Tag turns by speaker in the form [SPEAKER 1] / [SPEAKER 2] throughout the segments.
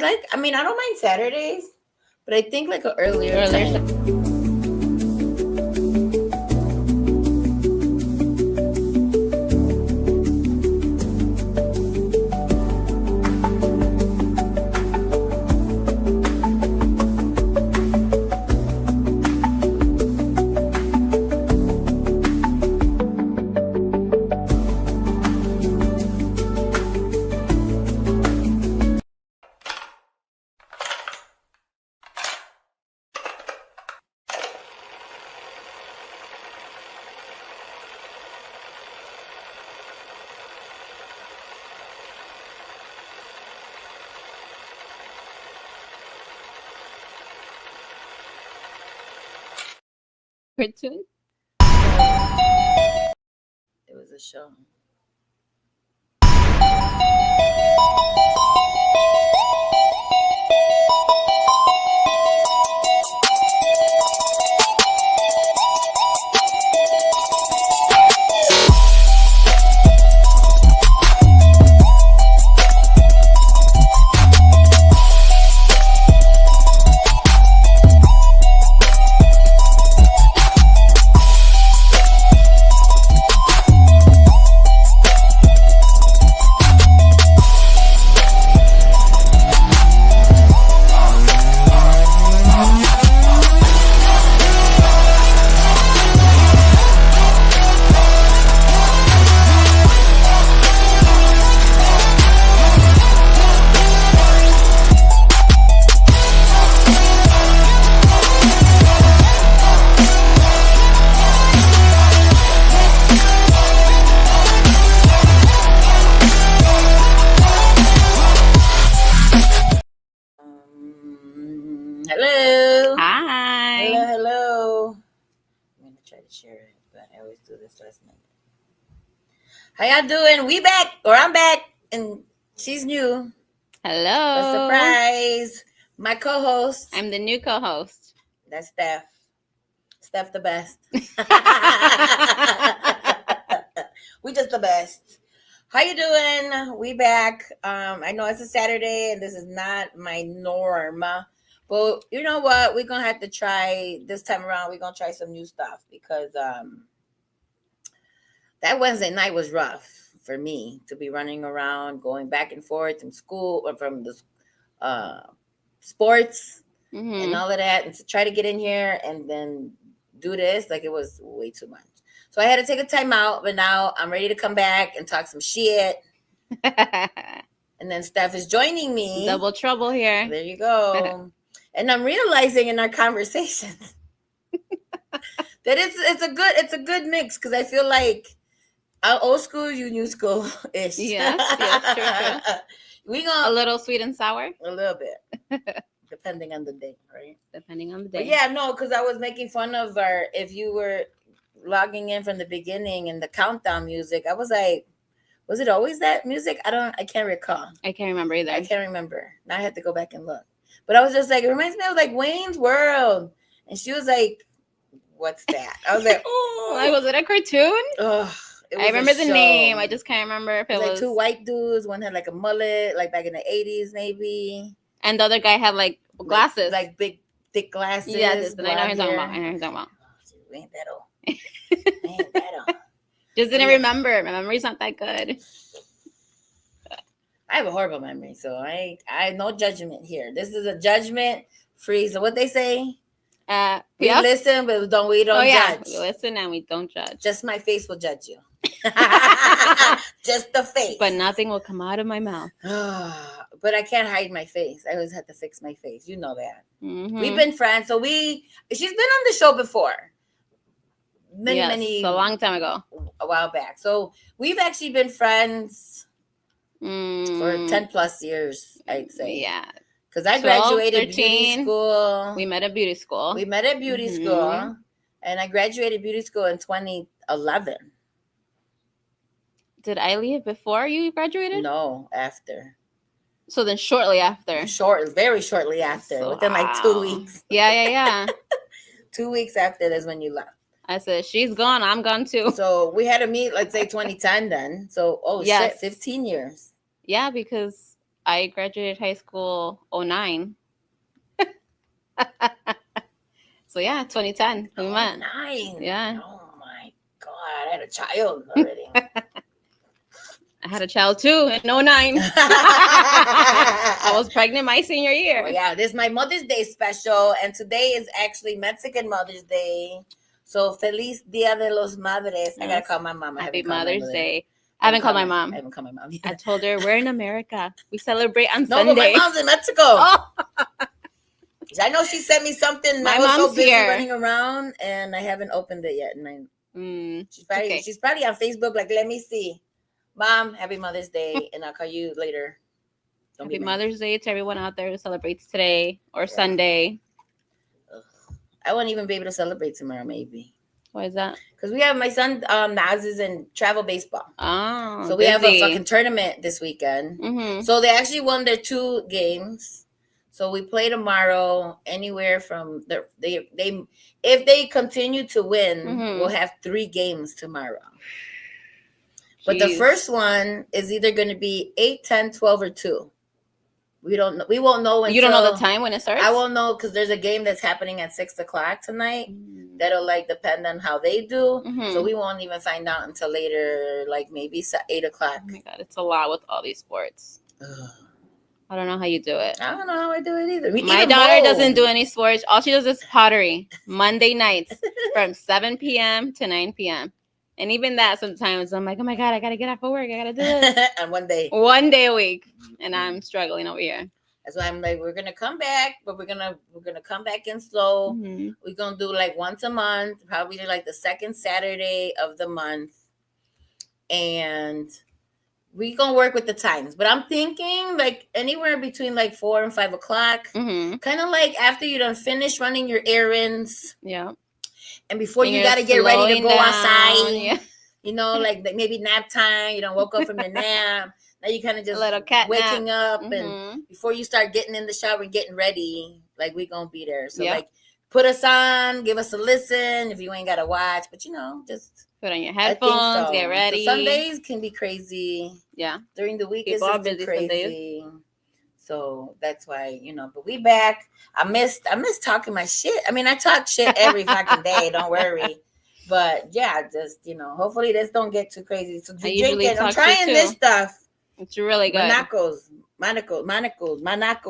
[SPEAKER 1] I mean, I don't mind Saturdays, but I think like an earlier time.
[SPEAKER 2] Cartoon?
[SPEAKER 1] It was a show. Hello.
[SPEAKER 2] Hi.
[SPEAKER 1] Hello. I'm gonna try to share it, but I always do this last minute. How y'all doing? We back, or I'm back, and she's new.
[SPEAKER 2] Hello.
[SPEAKER 1] A surprise. My co-host.
[SPEAKER 2] I'm the new co-host.
[SPEAKER 1] That's Steph. Steph the best. We just the best. How you doing? We back. I know it's a Saturday and this is not my norm. But you know what? We're gonna have to try this time around. We're gonna try some new stuff because that Wednesday night was rough for me to be running around, going back and forth from school or from the sports and all of that, and to try to get in here and then do this, like it was way too much. So I had to take a time out, but now I'm ready to come back and talk some shit. And then Steph is joining me.
[SPEAKER 2] Double trouble here.
[SPEAKER 1] There you go. And I'm realizing in our conversations that it's a good mix because I feel like old school, you new school ish.
[SPEAKER 2] Yes, true. We got a little sweet and sour.
[SPEAKER 1] A little bit. Depending on the day, right?
[SPEAKER 2] Depending on the day.
[SPEAKER 1] But yeah, no, because I was making fun of our, if you were logging in from the beginning and the countdown music, I was like, was it always that music? I can't recall.
[SPEAKER 2] I can't remember either.
[SPEAKER 1] I can't remember. Now I had to go back and look. But I was just like, it reminds me of like Wayne's World. And she was like, what's that? I was like, oh.
[SPEAKER 2] Like, was it a cartoon?
[SPEAKER 1] Oh,
[SPEAKER 2] I remember the name. I just can't remember if it was
[SPEAKER 1] like two white dudes. One had like a mullet, like back in the 80s, maybe.
[SPEAKER 2] And the other guy had like glasses.
[SPEAKER 1] Like big, thick glasses.
[SPEAKER 2] Yes, and I know what you're talking about.
[SPEAKER 1] We ain't that old.
[SPEAKER 2] Just didn't remember. My memory's not that good.
[SPEAKER 1] I have a horrible memory, so I no judgment here. This is a judgment free. So what they say? We listen, but we don't judge.
[SPEAKER 2] We listen and we don't judge.
[SPEAKER 1] Just my face will judge you. Just the face.
[SPEAKER 2] But nothing will come out of my mouth.
[SPEAKER 1] But I can't hide my face. I always have to fix my face. You know that.
[SPEAKER 2] Mm-hmm.
[SPEAKER 1] We've been friends. So she's been on the show before. Many,
[SPEAKER 2] a long time ago.
[SPEAKER 1] A while back. So we've actually been friends for 10 plus years, I'd say.
[SPEAKER 2] Yeah.
[SPEAKER 1] Because I graduated beauty school.
[SPEAKER 2] We met at beauty school.
[SPEAKER 1] School. And I graduated beauty school in 2011.
[SPEAKER 2] Did I leave before you graduated?
[SPEAKER 1] No, after.
[SPEAKER 2] So then shortly after.
[SPEAKER 1] Very shortly after. Within like 2 weeks.
[SPEAKER 2] Yeah.
[SPEAKER 1] 2 weeks after that's when you left.
[SPEAKER 2] I said, she's gone. I'm gone too.
[SPEAKER 1] So we had to meet, let's say 2010 then. So, shit, 15 years.
[SPEAKER 2] Yeah, because I graduated high school 09. So yeah, 2010. We met.
[SPEAKER 1] 9.
[SPEAKER 2] Yeah.
[SPEAKER 1] Oh my God, I had a child already.
[SPEAKER 2] I had a child too in 09. I was pregnant my senior year.
[SPEAKER 1] Oh yeah, this is my Mother's Day special, and today is actually Mexican Mother's Day. So Feliz Dia de los Madres. I gotta
[SPEAKER 2] Yes.
[SPEAKER 1] call my mom. I
[SPEAKER 2] Happy
[SPEAKER 1] haven't called my
[SPEAKER 2] Mother's
[SPEAKER 1] mother.
[SPEAKER 2] Day. I haven't called my mom.
[SPEAKER 1] I haven't called my mom.
[SPEAKER 2] I told her we're in America. We celebrate on
[SPEAKER 1] No,
[SPEAKER 2] Sunday.
[SPEAKER 1] but my mom's in Mexico.
[SPEAKER 2] Oh,
[SPEAKER 1] I know she sent me something. And
[SPEAKER 2] My
[SPEAKER 1] I was so
[SPEAKER 2] mom's
[SPEAKER 1] busy
[SPEAKER 2] here.
[SPEAKER 1] running around, and I haven't opened it yet. And she's probably
[SPEAKER 2] okay.
[SPEAKER 1] she's probably on Facebook. Like, let me see, Mom. Happy Mother's Day, and I'll call you later. Don't
[SPEAKER 2] Happy
[SPEAKER 1] be mad.
[SPEAKER 2] Mother's Day to everyone out there who celebrates today or Sunday.
[SPEAKER 1] Ugh. I won't even be able to celebrate tomorrow, maybe.
[SPEAKER 2] Why is that?
[SPEAKER 1] Because we have my son Naz is in travel baseball.
[SPEAKER 2] Oh,
[SPEAKER 1] So we have a fucking tournament this weekend.
[SPEAKER 2] Mm-hmm.
[SPEAKER 1] So they actually won their 2 games. So we play tomorrow. Anywhere from they if they continue to win,
[SPEAKER 2] Mhm.
[SPEAKER 1] we'll have 3 games tomorrow. But the
[SPEAKER 2] Jeez.
[SPEAKER 1] first one is either going to be 8, 10, 12, or 2. We don't know. We won't know until
[SPEAKER 2] You don't know the time when it starts?
[SPEAKER 1] I won't know because there's a game that's happening at 6 o'clock tonight. That'll like depend on how they do.
[SPEAKER 2] Mhm.
[SPEAKER 1] So we won't even find out until later, like maybe 8 o'clock.
[SPEAKER 2] Oh my God, it's a lot with all these sports.
[SPEAKER 1] Ugh.
[SPEAKER 2] I don't know how you do it.
[SPEAKER 1] I don't know how I do it either.
[SPEAKER 2] My daughter doesn't do any sports. All she does is pottery Monday nights from 7 p.m. to 9 p.m. And even that sometimes I'm like, oh my God, I got to get off of work. I got to do this.
[SPEAKER 1] And one day
[SPEAKER 2] a week. And I'm struggling over here.
[SPEAKER 1] That's why I'm like, we're gonna come back, but we're gonna come back in slow.
[SPEAKER 2] Mm-hmm.
[SPEAKER 1] We're gonna do like once a month, probably like the second Saturday of the month. And we gonna work with the times. But I'm thinking like anywhere between like 4 and 5 o'clock.
[SPEAKER 2] Mm-hmm.
[SPEAKER 1] Kind of like after you done finish running your errands.
[SPEAKER 2] Yeah.
[SPEAKER 1] And before you gotta get ready to go outside.
[SPEAKER 2] Yeah.
[SPEAKER 1] You know, like maybe nap time. You don't woke up from your nap. Now you kind of just
[SPEAKER 2] A little cat
[SPEAKER 1] waking
[SPEAKER 2] nap.
[SPEAKER 1] up,
[SPEAKER 2] Mm-hmm.
[SPEAKER 1] and before you start getting in the shower and getting ready, like we gonna be there. So
[SPEAKER 2] Yep.
[SPEAKER 1] like, put us on, give us a listen if you ain't gotta watch, but you know, just
[SPEAKER 2] put on your
[SPEAKER 1] I think
[SPEAKER 2] headphones,
[SPEAKER 1] so.
[SPEAKER 2] get ready.
[SPEAKER 1] So Sundays can be crazy.
[SPEAKER 2] Yeah.
[SPEAKER 1] During the week
[SPEAKER 2] People
[SPEAKER 1] it's
[SPEAKER 2] are
[SPEAKER 1] just
[SPEAKER 2] busy
[SPEAKER 1] crazy. So that's why, you know, but we back. I miss talking my shit. I mean, I talk shit every fucking day. Don't worry. But yeah, just, you know, hopefully this don't get too crazy. So
[SPEAKER 2] I usually
[SPEAKER 1] drinking. I'm
[SPEAKER 2] talk
[SPEAKER 1] trying
[SPEAKER 2] shit, too.
[SPEAKER 1] this stuff.
[SPEAKER 2] It's really good.
[SPEAKER 1] Monacos.
[SPEAKER 2] Monaco. Monaco.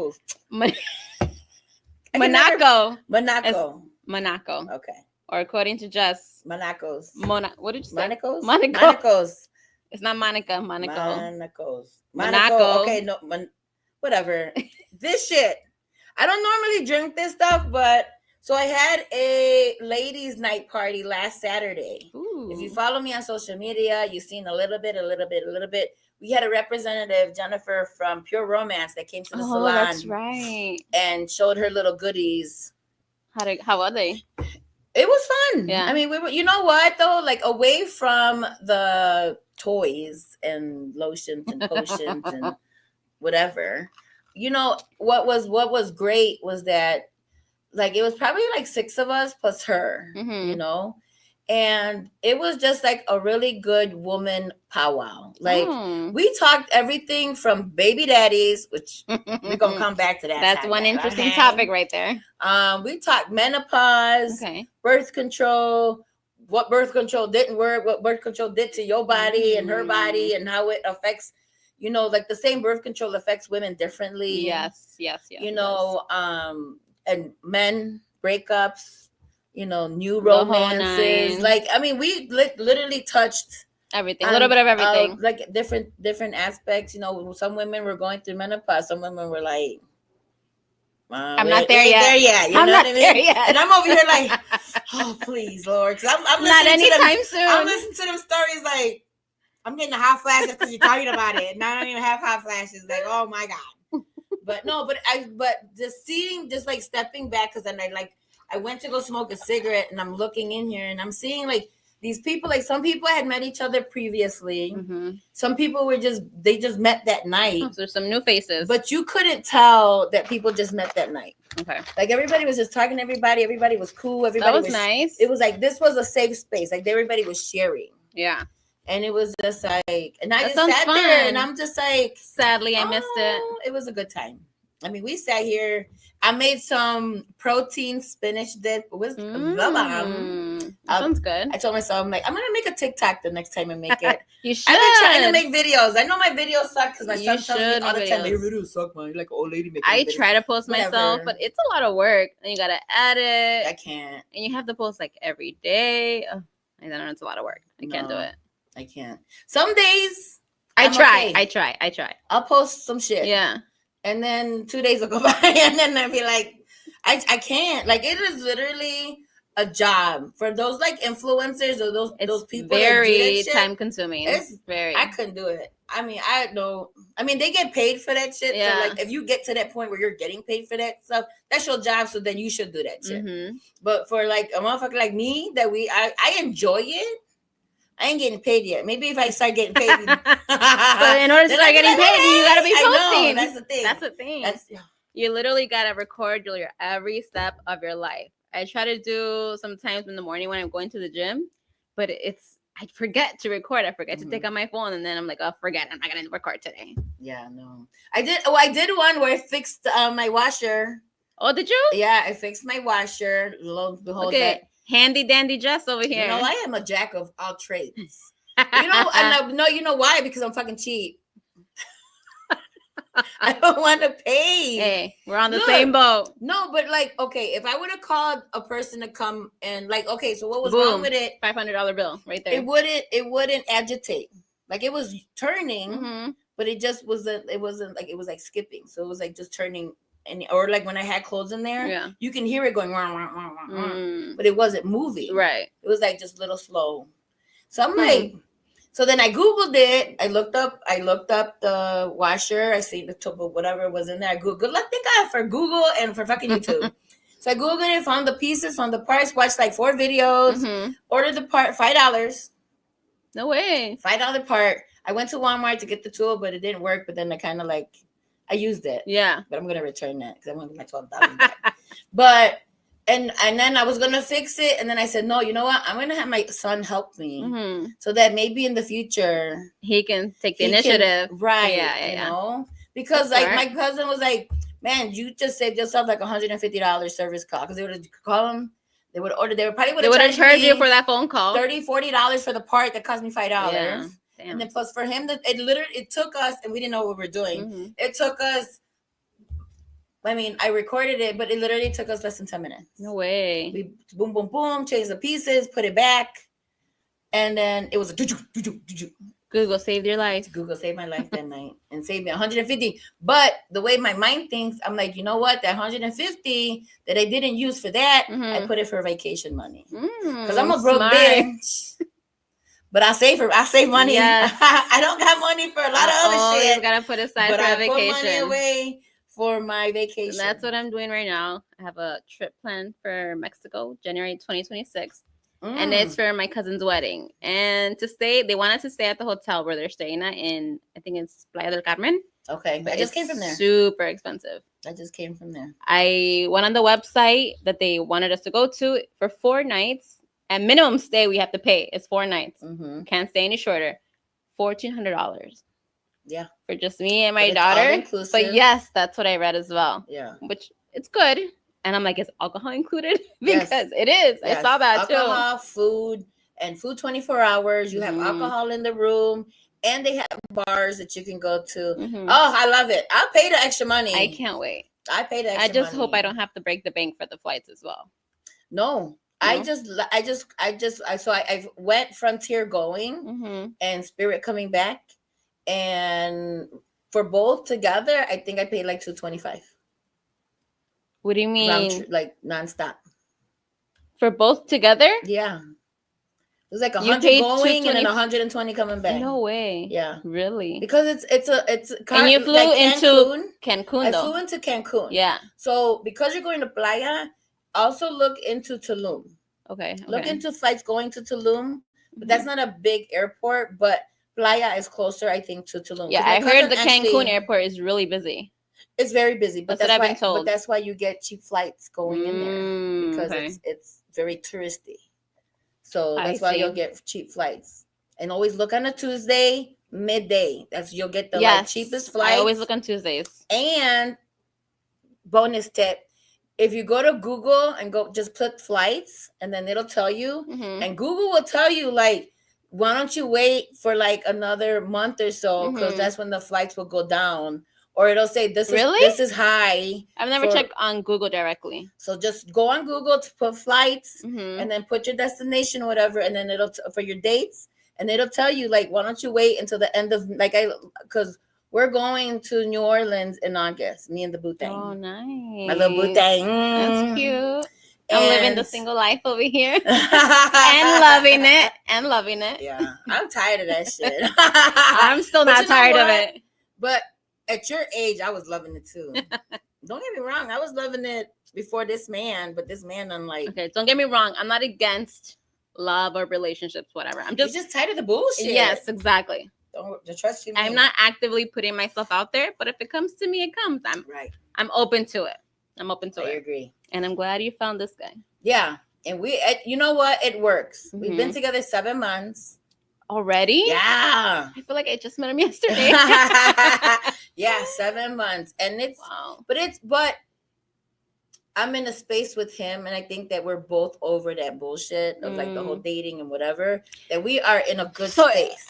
[SPEAKER 1] Okay.
[SPEAKER 2] Or according to Jess.
[SPEAKER 1] Monacos.
[SPEAKER 2] What did you say?
[SPEAKER 1] Monaco's?
[SPEAKER 2] Monaco.
[SPEAKER 1] Monacos.
[SPEAKER 2] It's not Monica. Monaco.
[SPEAKER 1] Monacos.
[SPEAKER 2] Monaco.
[SPEAKER 1] Okay, no, whatever. This shit. I don't normally drink this stuff, but so I had a ladies' night party last Saturday.
[SPEAKER 2] Ooh.
[SPEAKER 1] If you follow me on social media, you've seen a little bit. We had a representative, Jennifer from Pure Romance, that came to the salon.
[SPEAKER 2] That's right.
[SPEAKER 1] And showed her little goodies.
[SPEAKER 2] How are they?
[SPEAKER 1] It was fun.
[SPEAKER 2] Yeah.
[SPEAKER 1] I mean, we were. You know what though? Like away from the toys and lotions and potions and whatever. You know what was great was that like it was probably like 6 of us plus her.
[SPEAKER 2] Mm-hmm.
[SPEAKER 1] You know. And it was just like a really good woman powwow. Like we talked everything from baby daddies, which we're gonna come back to that.
[SPEAKER 2] That's one interesting topic right there.
[SPEAKER 1] We talked menopause, birth control, what birth control didn't work, what birth control did to your body and her body, and how it affects, you know, like the same birth control affects women differently.
[SPEAKER 2] Yes.
[SPEAKER 1] You know, and men breakups. You know, new romances. Like, I mean, we literally touched
[SPEAKER 2] everything, a little bit of everything.
[SPEAKER 1] Like different aspects. You know, some women were going through menopause. Some women were like,
[SPEAKER 2] I'm not there yet.
[SPEAKER 1] You know what I mean? And I'm over here like, oh, please, Lord. Because I'm
[SPEAKER 2] not anytime soon.
[SPEAKER 1] I'm listening to them stories like, I'm getting the hot flashes because you're talking about it. And I don't even have hot flashes. Like, oh, my God. But no, but just seeing, just like stepping back, because then I went to go smoke a cigarette and I'm looking in here and I'm seeing like these people, like some people had met each other previously. Mm-hmm. Some people they just met that night.
[SPEAKER 2] So there's some new faces.
[SPEAKER 1] But you couldn't tell that people just met that night.
[SPEAKER 2] Okay.
[SPEAKER 1] Like everybody was just talking to everybody. Everybody was cool. Everybody
[SPEAKER 2] that was nice.
[SPEAKER 1] It was like, this was a safe space. Like everybody was sharing.
[SPEAKER 2] Yeah.
[SPEAKER 1] and it was just like, and I
[SPEAKER 2] That
[SPEAKER 1] just
[SPEAKER 2] sounds
[SPEAKER 1] sat there, and
[SPEAKER 2] fun.
[SPEAKER 1] I'm just like,
[SPEAKER 2] Sadly, I missed it.
[SPEAKER 1] oh, it was a good time. I mean, we sat here. I made some protein spinach dip with the bomb.
[SPEAKER 2] That sounds good.
[SPEAKER 1] I told myself, I'm like, I'm gonna make a TikTok the next time I make it.
[SPEAKER 2] You should.
[SPEAKER 1] I've been trying to make videos. I know my videos suck because my
[SPEAKER 2] You
[SPEAKER 1] son tells me
[SPEAKER 2] should
[SPEAKER 1] all the
[SPEAKER 2] make
[SPEAKER 1] time, your
[SPEAKER 2] videos.
[SPEAKER 1] videos suck, man. You're like an old lady making
[SPEAKER 2] I
[SPEAKER 1] videos.
[SPEAKER 2] try to post myself,
[SPEAKER 1] Whatever.
[SPEAKER 2] but it's a lot of work. And you gotta edit.
[SPEAKER 1] I can't.
[SPEAKER 2] And you have to post like every day. Ugh, I don't know, it's a lot of work. I can't do
[SPEAKER 1] No.
[SPEAKER 2] it.
[SPEAKER 1] I can't. Some days
[SPEAKER 2] I
[SPEAKER 1] I'm
[SPEAKER 2] try.
[SPEAKER 1] okay.
[SPEAKER 2] I try.
[SPEAKER 1] I'll post some shit.
[SPEAKER 2] Yeah.
[SPEAKER 1] And then 2 days will go by, and then I'll be like, I can't. Like, it is literally a job for those like influencers or those people
[SPEAKER 2] very
[SPEAKER 1] that do that shit.
[SPEAKER 2] time consuming.
[SPEAKER 1] It's
[SPEAKER 2] very.
[SPEAKER 1] I couldn't do it. I mean, I know. I mean, they get paid for that shit.
[SPEAKER 2] Yeah.
[SPEAKER 1] So like, if you get to that point where you're getting paid for that stuff, that's your job. So then you should do that shit.
[SPEAKER 2] Mm-hmm.
[SPEAKER 1] But for like a motherfucker like me, that I enjoy it. I ain't getting paid yet. Maybe if I start getting paid.
[SPEAKER 2] But in order to start getting paid, you gotta be posting.
[SPEAKER 1] That's the thing.
[SPEAKER 2] That's the thing. You literally gotta record your every step of your life. I try to do sometimes in the morning when I'm going to the gym, but I forget to record. I forget to take out my phone, and then I'm like, oh, forget. I'm not gonna record today.
[SPEAKER 1] Yeah, no. I did one where I fixed my washer.
[SPEAKER 2] Oh, did you?
[SPEAKER 1] Yeah, I fixed my washer. Lo and behold,
[SPEAKER 2] okay. Handy dandy Jess over here.
[SPEAKER 1] You know, I am a jack of all trades. You know, and you know why? Because I'm fucking cheap. I don't want to pay.
[SPEAKER 2] Hey, we're on the same boat.
[SPEAKER 1] No, but like, okay, if I would have called a person to come and like, okay, so what was
[SPEAKER 2] Boom,
[SPEAKER 1] wrong with it?
[SPEAKER 2] $500 bill right there.
[SPEAKER 1] It wouldn't agitate. Like, it was turning, but it just wasn't. It wasn't like, it was like skipping. So it was like just turning. And or like when I had clothes in there, you can hear it going, but it wasn't moving.
[SPEAKER 2] Right.
[SPEAKER 1] It was like just a little slow. So I'm like, so then I Googled it. I looked up the washer. I see the top of whatever was in there. I Googled. Thank God for Google and for fucking YouTube. So I Googled it, found the pieces, found the parts, watched like 4 videos, ordered the part, $5.
[SPEAKER 2] No way.
[SPEAKER 1] $5 part. I went to Walmart to get the tool, but it didn't work. But then I kind of like, I used it.
[SPEAKER 2] Yeah.
[SPEAKER 1] But I'm gonna return that because I want my $12 back. But and then I was gonna fix it, and then I said, no, you know what? I'm gonna have my son help me so that maybe in the future
[SPEAKER 2] he can take the initiative.
[SPEAKER 1] Right. Yeah. You know? Because that's like my cousin was like, man, you just saved yourself like $150 service call. Because they would call him, they would order, they would have
[SPEAKER 2] charged you for that phone call.
[SPEAKER 1] $40 for the part that cost me $5.
[SPEAKER 2] Yeah. Damn.
[SPEAKER 1] And then plus for him, it took us, and we didn't know what we were doing. It took us, I mean, I recorded it, but it literally took us less than 10 minutes.
[SPEAKER 2] No way.
[SPEAKER 1] We boom, boom, boom, changed the pieces, put it back, and then it was a
[SPEAKER 2] Google saved your life.
[SPEAKER 1] Google saved my life that night and saved me $150. But the way my mind thinks, I'm like, you know what? That $150 that I didn't use for that, I put it for vacation money. Because I'm a broke bitch. But I save money. Yes. I don't got money for a lot of other shit.
[SPEAKER 2] You gotta put aside for a vacation.
[SPEAKER 1] Put money away for my vacation.
[SPEAKER 2] And that's what I'm doing right now. I have a trip planned for Mexico, January 2026. And it's for my cousin's wedding. And they wanted to stay at the hotel where they're staying at in, I think it's Playa del Carmen.
[SPEAKER 1] Okay.
[SPEAKER 2] But
[SPEAKER 1] I just came from there.
[SPEAKER 2] Super expensive.
[SPEAKER 1] I just came from there.
[SPEAKER 2] I went on the website that they wanted us to go to for 4 nights. And minimum stay we have to pay is 4 nights. Can't stay any shorter. $1,400.
[SPEAKER 1] Yeah.
[SPEAKER 2] For just me and my daughter. But yes, that's what I read as well.
[SPEAKER 1] Yeah.
[SPEAKER 2] Which it's good. And I'm like, is alcohol included? Because it is. Yes. I saw that too.
[SPEAKER 1] Alcohol, food 24 hours. You have alcohol in the room. And they have bars that you can go to. Oh, I love it. I'll pay the extra money.
[SPEAKER 2] I can't wait.
[SPEAKER 1] I pay the extra money.
[SPEAKER 2] I just hope I don't have to break the bank for the flights as well.
[SPEAKER 1] No. I went Frontier going and Spirit coming back, and for both together, I think I paid like $225.
[SPEAKER 2] What do you mean?
[SPEAKER 1] Like nonstop
[SPEAKER 2] for both together?
[SPEAKER 1] Yeah, it was like 100 going and then 120 coming back.
[SPEAKER 2] No way.
[SPEAKER 1] Yeah,
[SPEAKER 2] really?
[SPEAKER 1] Because it's
[SPEAKER 2] and you flew
[SPEAKER 1] like
[SPEAKER 2] into Cancun.
[SPEAKER 1] I flew into Cancun.
[SPEAKER 2] Yeah.
[SPEAKER 1] So because you're going to Playa. Also look into Tulum.
[SPEAKER 2] Okay.
[SPEAKER 1] Look into flights going to Tulum. But that's not a big airport, but Playa is closer, I think, to Tulum.
[SPEAKER 2] Yeah, I heard the Cancun airport is really busy.
[SPEAKER 1] It's very busy, but
[SPEAKER 2] that's what I've been told.
[SPEAKER 1] But that's why you get cheap flights going in there because it's very touristy. So that's why you'll get cheap flights. And always look on a Tuesday midday. That's you'll get the like cheapest
[SPEAKER 2] Yes,
[SPEAKER 1] flights.
[SPEAKER 2] I always look on Tuesdays.
[SPEAKER 1] And bonus tip, if you go to Google and go just put flights, and then it'll tell you, and Google will tell you like, why don't you wait for like another month or so, because that's when the flights will go down, or it'll say this is high.
[SPEAKER 2] I've never checked on Google directly.
[SPEAKER 1] So just go on Google to put flights, and then put your destination or whatever, and then it'll for your dates, and it'll tell you like, why don't you wait until the end of because we're going to New Orleans in August, me and the boo thing.
[SPEAKER 2] Oh, nice.
[SPEAKER 1] My little boo thing.
[SPEAKER 2] That's cute. I'm living the single life over here. and loving it.
[SPEAKER 1] Yeah. I'm tired of that shit.
[SPEAKER 2] I'm still not tired of it.
[SPEAKER 1] But at your age, I was loving it too. Don't get me wrong. I was loving it before this man, but this man, I'm like...
[SPEAKER 2] Okay, don't get me wrong. I'm not against love or relationships, whatever. I'm just
[SPEAKER 1] tired of the bullshit.
[SPEAKER 2] Yes, exactly.
[SPEAKER 1] Don't trust you.
[SPEAKER 2] I'm not actively putting myself out there, but if it comes to me, it comes. I'm open to it. I
[SPEAKER 1] agree.
[SPEAKER 2] And I'm glad you found this guy.
[SPEAKER 1] Yeah. And you know what? It works. We've been together 7 months.
[SPEAKER 2] Already?
[SPEAKER 1] Yeah.
[SPEAKER 2] I feel like I just met him yesterday.
[SPEAKER 1] Yeah, 7 months. And it's... Wow. But I'm in a space with him, and I think that we're both over that bullshit of like the whole dating and whatever, that we are in a good space.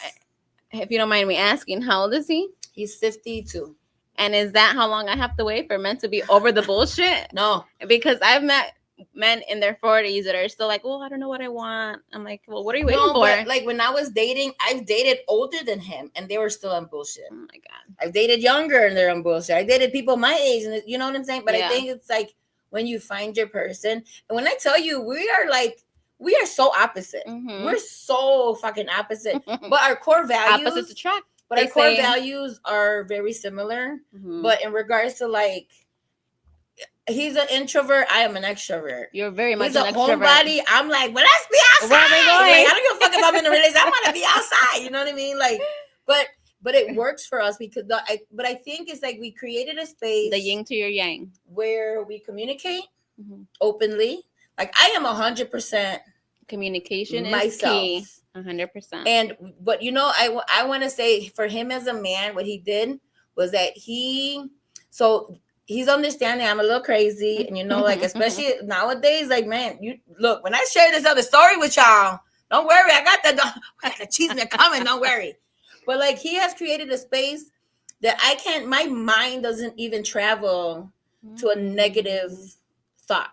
[SPEAKER 2] If you don't mind me asking, how old is he?
[SPEAKER 1] He's 52.
[SPEAKER 2] And is that how long I have to wait for men to be over the bullshit?
[SPEAKER 1] No.
[SPEAKER 2] Because I've met men in their 40s that are still like, oh, I don't know what I want. I'm like, well, what are you waiting for?
[SPEAKER 1] But like when I was dating, I've dated older than him, and they were still on bullshit.
[SPEAKER 2] Oh my God.
[SPEAKER 1] I've dated younger, and they're on bullshit. I dated people my age, and you know what I'm saying? But I think it's like when you find your person, and when I tell you, we are so opposite. We're so fucking opposite. But our core values...
[SPEAKER 2] Opposites attract.
[SPEAKER 1] But our core values are very similar. But in regards to like... He's an introvert. I am an extrovert.
[SPEAKER 2] You're very much
[SPEAKER 1] an extrovert. He's a homebody. I'm like, well, let's be outside.
[SPEAKER 2] Where are we going?
[SPEAKER 1] Like, I don't give a fuck if I'm in a relationship. I want to be outside. You know what I mean? Like, but it works for us because but I think it's like we created a space,
[SPEAKER 2] the yin to your yang,
[SPEAKER 1] where we communicate openly. Like I am 100%
[SPEAKER 2] communication
[SPEAKER 1] myself.
[SPEAKER 2] Is key. 100%.
[SPEAKER 1] And but you know, I want to say for him as a man, what he did was that he's understanding I'm a little crazy, and you know, like especially nowadays, like man, you look when I share this other story with y'all, don't worry, I got the cheese man coming, don't worry. But like he has created a space that my mind doesn't even travel to a negative thought.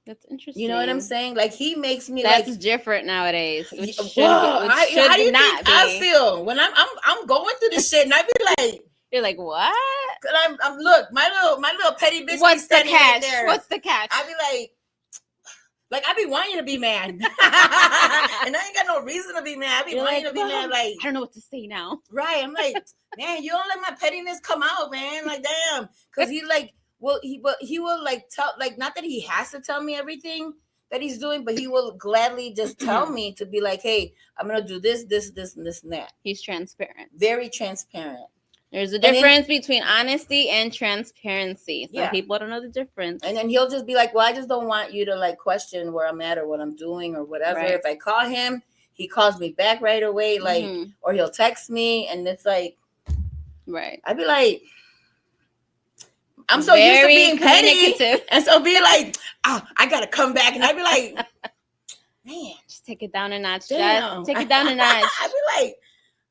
[SPEAKER 2] That's interesting.
[SPEAKER 1] You know what I'm saying? Like he makes me
[SPEAKER 2] that's different nowadays.
[SPEAKER 1] How do you think I feel when I'm going through this shit, and I be like.
[SPEAKER 2] You're like, what?
[SPEAKER 1] I'm look, my little petty bitch.
[SPEAKER 2] What's the catch?
[SPEAKER 1] Right there.
[SPEAKER 2] What's the catch?
[SPEAKER 1] I be like I be wanting to be mad, and I ain't got no reason to be mad. I be wanting to be mad. Like
[SPEAKER 2] I don't know what to say now.
[SPEAKER 1] Right? I'm like, man, you don't let my pettiness come out, man. Like damn, because he like, well, he will like tell, like not that he has to tell me everything that he's doing, but he will gladly just tell me to be like, hey, I'm gonna do this, and this, and that.
[SPEAKER 2] He's transparent.
[SPEAKER 1] Very transparent.
[SPEAKER 2] There's a difference between honesty and transparency. Some people don't know the difference.
[SPEAKER 1] And then he'll just be like, well, I just don't want you to like question where I'm at or what I'm doing or whatever. Right. If I call him, he calls me back right away. Like, or he'll text me, and it's like,
[SPEAKER 2] right.
[SPEAKER 1] I'd be like, I'm so used to being petty. And so be like, oh, I got to come back. And I'd be like, man.
[SPEAKER 2] Just take it down a notch, Jess. Take it down a notch.
[SPEAKER 1] I'd be like,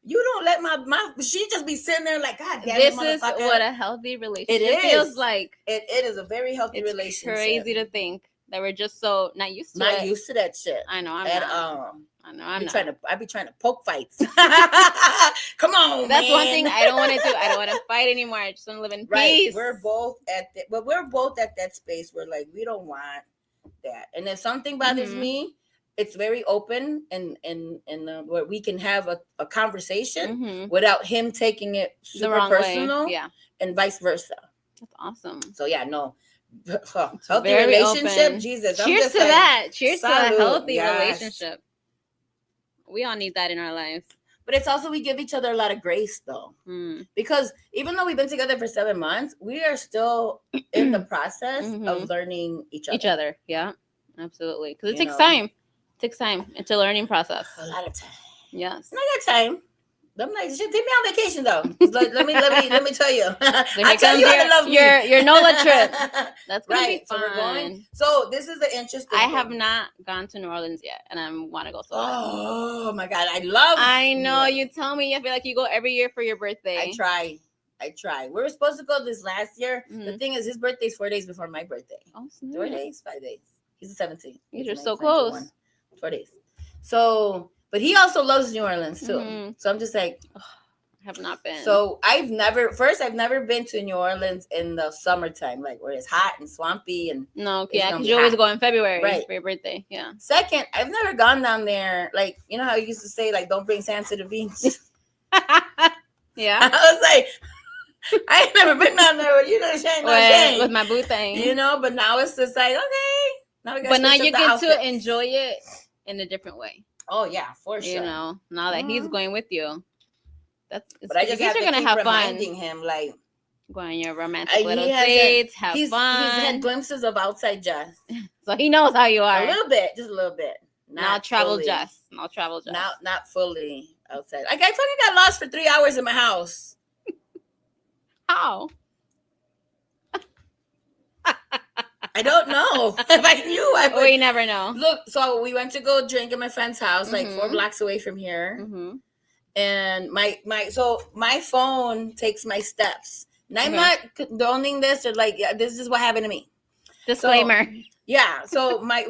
[SPEAKER 1] you don't let my she just be sitting there like, God damn,
[SPEAKER 2] this is what a healthy relationship feels like.
[SPEAKER 1] It is a very healthy relationship.
[SPEAKER 2] It's crazy to think that we're just so not used to
[SPEAKER 1] not used to that shit.
[SPEAKER 2] I know I'm
[SPEAKER 1] at
[SPEAKER 2] not. I know I'm not.
[SPEAKER 1] I be trying to poke fights. Come on,
[SPEAKER 2] that's one thing I don't want to do. I don't want to fight anymore. I just want to live in peace.
[SPEAKER 1] We're both at that space where like we don't want that. And if something bothers me, it's very open and where we can have a conversation without him taking it super personal, and vice versa.
[SPEAKER 2] That's awesome.
[SPEAKER 1] So healthy relationship.
[SPEAKER 2] Open.
[SPEAKER 1] Jesus,
[SPEAKER 2] cheers to that. Cheers to a healthy relationship. We all need that in our lives.
[SPEAKER 1] But it's also we give each other a lot of grace though, because even though we've been together for 7 months, we are still in the process of learning each other.
[SPEAKER 2] Yeah, absolutely. Because it takes time. It takes time. It's a learning process.
[SPEAKER 1] A lot of time.
[SPEAKER 2] Yes.
[SPEAKER 1] And I got time. I'm like, take me on vacation though. Let me tell you.
[SPEAKER 2] So
[SPEAKER 1] I'll
[SPEAKER 2] here
[SPEAKER 1] tell
[SPEAKER 2] comes
[SPEAKER 1] you how to love me.
[SPEAKER 2] your NOLA trip. That's gonna
[SPEAKER 1] Right.
[SPEAKER 2] be
[SPEAKER 1] So
[SPEAKER 2] fun.
[SPEAKER 1] we're going. So this is the interesting
[SPEAKER 2] I
[SPEAKER 1] thing.
[SPEAKER 2] have not gone to New Orleans yet, and I want to go so bad.
[SPEAKER 1] Oh my God, I love.
[SPEAKER 2] I know you tell me. I feel like you go every year for your birthday.
[SPEAKER 1] I try. We were supposed to go this last year. The
[SPEAKER 2] Mhm.
[SPEAKER 1] thing is, his birthday's 4 days before my birthday.
[SPEAKER 2] Oh,
[SPEAKER 1] 4
[SPEAKER 2] snap.
[SPEAKER 1] days, 5 days. He's the 17th.
[SPEAKER 2] You're
[SPEAKER 1] He's
[SPEAKER 2] so
[SPEAKER 1] 19th,
[SPEAKER 2] close.
[SPEAKER 1] 4 days. So, but he also loves New Orleans too.
[SPEAKER 2] Mhm.
[SPEAKER 1] So I'm just like,
[SPEAKER 2] I have not been.
[SPEAKER 1] so I've never been to New Orleans in the summertime, like where it's hot and swampy and
[SPEAKER 2] no,
[SPEAKER 1] it's
[SPEAKER 2] yeah,
[SPEAKER 1] gonna
[SPEAKER 2] because
[SPEAKER 1] be
[SPEAKER 2] you always
[SPEAKER 1] hot.
[SPEAKER 2] go in February
[SPEAKER 1] Right.
[SPEAKER 2] for your birthday. Yeah.
[SPEAKER 1] Second, I've never gone down there. Like, you know how you used to say, like, don't bring sand to the beach.
[SPEAKER 2] Yeah.
[SPEAKER 1] I was like, I ain't never been down there with
[SPEAKER 2] With my boo thing.
[SPEAKER 1] you know. But now it's just like, okay, now we got.
[SPEAKER 2] But now you get to enjoy it in a different way.
[SPEAKER 1] Oh yeah, for sure.
[SPEAKER 2] You know, now that he's going with you,
[SPEAKER 1] But I just
[SPEAKER 2] you
[SPEAKER 1] have
[SPEAKER 2] guys
[SPEAKER 1] to
[SPEAKER 2] are gonna
[SPEAKER 1] keep
[SPEAKER 2] have
[SPEAKER 1] reminding
[SPEAKER 2] fun.
[SPEAKER 1] him, like,
[SPEAKER 2] Go on your romantic little
[SPEAKER 1] he
[SPEAKER 2] dates, have
[SPEAKER 1] he's
[SPEAKER 2] fun.
[SPEAKER 1] had glimpses of outside Jess.
[SPEAKER 2] So he knows how you are.
[SPEAKER 1] A little bit, just a little bit.
[SPEAKER 2] Now travel
[SPEAKER 1] fully.
[SPEAKER 2] Jess. Now travel Jess.
[SPEAKER 1] Not fully outside. Like I fucking got lost for 3 hours in my house.
[SPEAKER 2] How?
[SPEAKER 1] I don't know. If I knew, I would.
[SPEAKER 2] We never know.
[SPEAKER 1] Look, so we went to go drink at my friend's house, like 4
[SPEAKER 2] Mhm.
[SPEAKER 1] blocks away from here.
[SPEAKER 2] Mm-hmm.
[SPEAKER 1] And my phone takes my steps. And I'm
[SPEAKER 2] Okay.
[SPEAKER 1] not condoning this or like, yeah, this is what happened to me.
[SPEAKER 2] Disclaimer.
[SPEAKER 1] Yeah. So I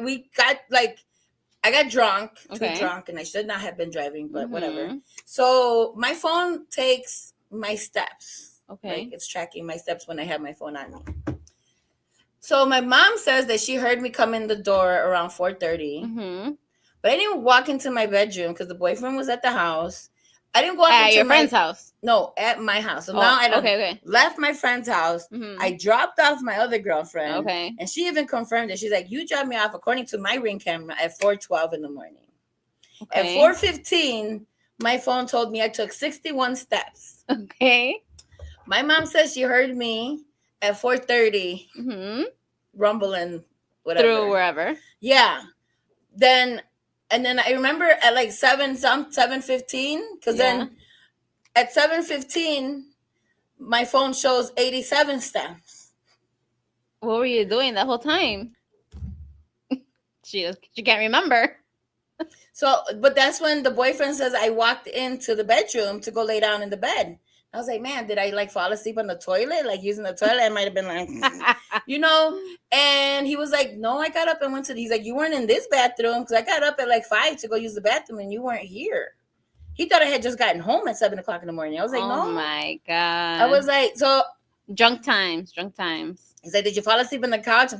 [SPEAKER 1] got drunk,
[SPEAKER 2] Okay.
[SPEAKER 1] too drunk, and I should not have been driving, but whatever.
[SPEAKER 2] Mhm.
[SPEAKER 1] So my phone takes my steps.
[SPEAKER 2] Okay.
[SPEAKER 1] Like it's tracking my steps when I have my phone on me. So my mom says that she heard me come in the door around 4:30.
[SPEAKER 2] Mm-hmm.
[SPEAKER 1] But I didn't walk into my bedroom because the boyfriend was at the house. I didn't walk
[SPEAKER 2] At
[SPEAKER 1] into
[SPEAKER 2] your friend's house.
[SPEAKER 1] No, at my house. So now I
[SPEAKER 2] okay.
[SPEAKER 1] left my friend's house.
[SPEAKER 2] Mhm.
[SPEAKER 1] I dropped off my other girlfriend.
[SPEAKER 2] Okay.
[SPEAKER 1] And she even confirmed it. She's like, you dropped me off according to my Ring camera at 4:12 in the morning.
[SPEAKER 2] Okay.
[SPEAKER 1] At 4:15, my phone told me I took 61 steps.
[SPEAKER 2] Okay.
[SPEAKER 1] My mom says she heard me at 4:30
[SPEAKER 2] Mm-hmm.
[SPEAKER 1] rumbling whatever.
[SPEAKER 2] Through wherever.
[SPEAKER 1] Yeah. And then I remember at like 7:15, because then at 7:15, my phone shows 87 steps.
[SPEAKER 2] What were you doing that whole time? She can't remember.
[SPEAKER 1] So, but that's when the boyfriend says I walked into the bedroom to go lay down in the bed. I was like, man, did I like fall asleep on the toilet? Like using the toilet? I might have been like, you know? And he was like, no, I got up and went he's like, you weren't in this bathroom because I got up at like 5 to go use the bathroom and you weren't here. He thought I had just gotten home at 7 o'clock in the morning. I was like, no.
[SPEAKER 2] Oh my God.
[SPEAKER 1] I was like, so.
[SPEAKER 2] Drunk times.
[SPEAKER 1] He's like, did you fall asleep on the couch?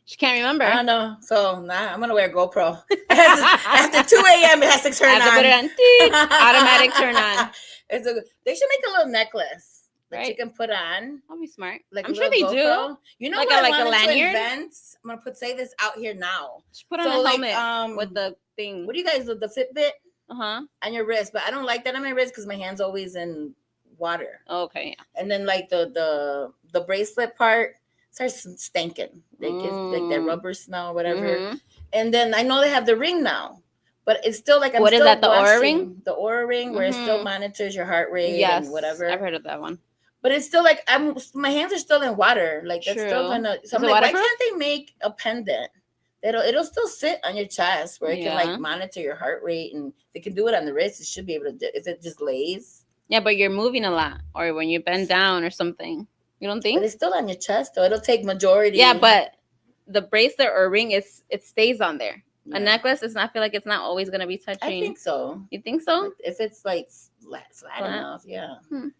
[SPEAKER 2] She can't remember.
[SPEAKER 1] I don't know. So I'm gonna wear a GoPro. After 2 a.m. it has to turn on.
[SPEAKER 2] Put it on. Teet, automatic turn on.
[SPEAKER 1] They should make a little necklace that
[SPEAKER 2] Right.
[SPEAKER 1] you can put on.
[SPEAKER 2] That'll be smart.
[SPEAKER 1] Like
[SPEAKER 2] I'm sure they
[SPEAKER 1] GoPro.
[SPEAKER 2] do.
[SPEAKER 1] You know
[SPEAKER 2] Like
[SPEAKER 1] what
[SPEAKER 2] a
[SPEAKER 1] I wanted
[SPEAKER 2] lanyard?
[SPEAKER 1] to invent? I'm gonna say this out here now.
[SPEAKER 2] Just put on a helmet with the thing.
[SPEAKER 1] What do you guys do? The Fitbit
[SPEAKER 2] Uh-huh.
[SPEAKER 1] on your wrist, but I don't like that on my wrist because my hand's always in water.
[SPEAKER 2] Okay.
[SPEAKER 1] And then like the bracelet part starts stinking. Like it's like that rubber smell, whatever.
[SPEAKER 2] Mm-hmm.
[SPEAKER 1] And then I know they have the ring now, but it's still like
[SPEAKER 2] What is that? The Oura ring?
[SPEAKER 1] The Oura ring, where it still monitors your heart rate and whatever.
[SPEAKER 2] I've heard of that one.
[SPEAKER 1] But it's still like my hands are still in water. Like that's still gonna. So I'm like, why can't they make a pendant? It'll still sit on your chest where it can like monitor your heart rate, and if it can do it on the wrist, it should be able to do if it just lays.
[SPEAKER 2] Yeah, but you're moving a lot, or when you bend down or something. You don't think?
[SPEAKER 1] But it's still on your chest, though. It'll take majority.
[SPEAKER 2] Yeah, but the bracelet or ring it stays on there.
[SPEAKER 1] Yeah.
[SPEAKER 2] A necklace is not. I feel like it's not always gonna be touching.
[SPEAKER 1] I think so.
[SPEAKER 2] You think so?
[SPEAKER 1] Like if it's like flat enough, yeah.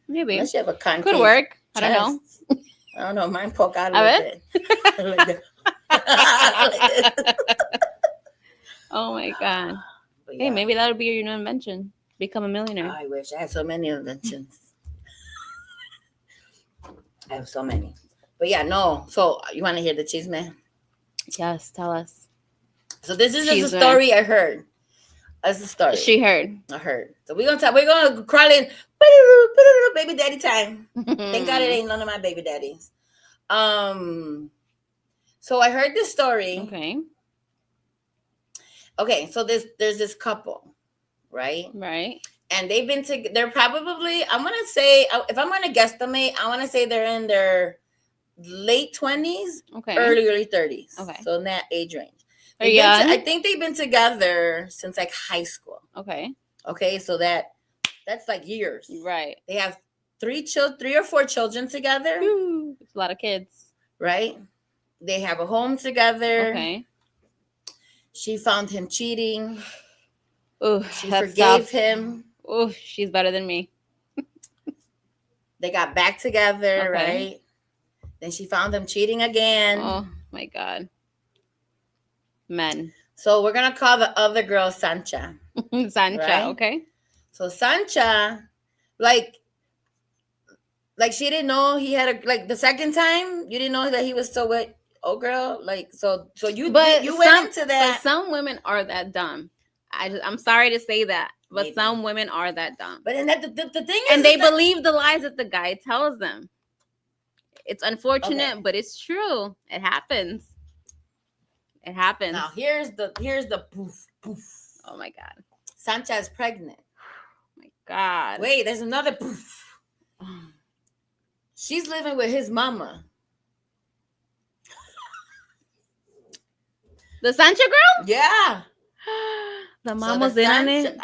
[SPEAKER 2] Maybe.
[SPEAKER 1] Unless you have a concave.
[SPEAKER 2] Could work.
[SPEAKER 1] Chest.
[SPEAKER 2] I don't know.
[SPEAKER 1] I don't know. Mine poke out a little bit.
[SPEAKER 2] Oh my God.
[SPEAKER 1] Yeah.
[SPEAKER 2] Hey, maybe that'll be your new invention. Become a millionaire.
[SPEAKER 1] I wish I had so many inventions. I have so many. But yeah, no. So you want to hear the cheese man?
[SPEAKER 2] Yes, tell us.
[SPEAKER 1] So this is just a story I heard. That's the story.
[SPEAKER 2] She heard.
[SPEAKER 1] I heard. So we're gonna crawl in. Baby daddy time. Thank God it ain't none of my baby daddies. So I heard this story.
[SPEAKER 2] Okay.
[SPEAKER 1] Okay, so there's this couple, right?
[SPEAKER 2] Right.
[SPEAKER 1] And they've been to. They're probably. I'm gonna say, if I'm gonna guesstimate, I want to say they're in their late 20s,
[SPEAKER 2] Okay.
[SPEAKER 1] early 30s.
[SPEAKER 2] Okay.
[SPEAKER 1] So in that age range.
[SPEAKER 2] Are
[SPEAKER 1] They've
[SPEAKER 2] young?
[SPEAKER 1] I think they've been together since like high school.
[SPEAKER 2] Okay.
[SPEAKER 1] Okay, so that's like years.
[SPEAKER 2] Right.
[SPEAKER 1] They have three or four children together.
[SPEAKER 2] Whew, it's a lot of kids.
[SPEAKER 1] Right? They have a home together.
[SPEAKER 2] Okay.
[SPEAKER 1] She found him cheating.
[SPEAKER 2] Ooh,
[SPEAKER 1] She
[SPEAKER 2] that's
[SPEAKER 1] forgave
[SPEAKER 2] tough.
[SPEAKER 1] him.
[SPEAKER 2] Ooh, she's better than me.
[SPEAKER 1] They got back together,
[SPEAKER 2] Okay.
[SPEAKER 1] right? Then she found him cheating again.
[SPEAKER 2] Oh my God. Men.
[SPEAKER 1] So we're gonna call the other girl Sancha.
[SPEAKER 2] Sancha,
[SPEAKER 1] Right?
[SPEAKER 2] okay.
[SPEAKER 1] So Sancha, like she didn't know he had a, like, the second time you didn't know that he was still with old girl, like, so you went into that.
[SPEAKER 2] But some women are that dumb. I'm sorry to say that, but
[SPEAKER 1] Maybe.
[SPEAKER 2] some women are that dumb.
[SPEAKER 1] But then the thing is,
[SPEAKER 2] and they believe the lies that the guy tells them. It's unfortunate,
[SPEAKER 1] Okay.
[SPEAKER 2] but it's true. It happens. It happens.
[SPEAKER 1] Now here's the poof poof.
[SPEAKER 2] Oh my God.
[SPEAKER 1] Sancha is pregnant.
[SPEAKER 2] Oh my God.
[SPEAKER 1] Wait, there's another poof. She's living with his mama.
[SPEAKER 2] The Sancha girl?
[SPEAKER 1] Yeah.
[SPEAKER 2] The mom was in on it.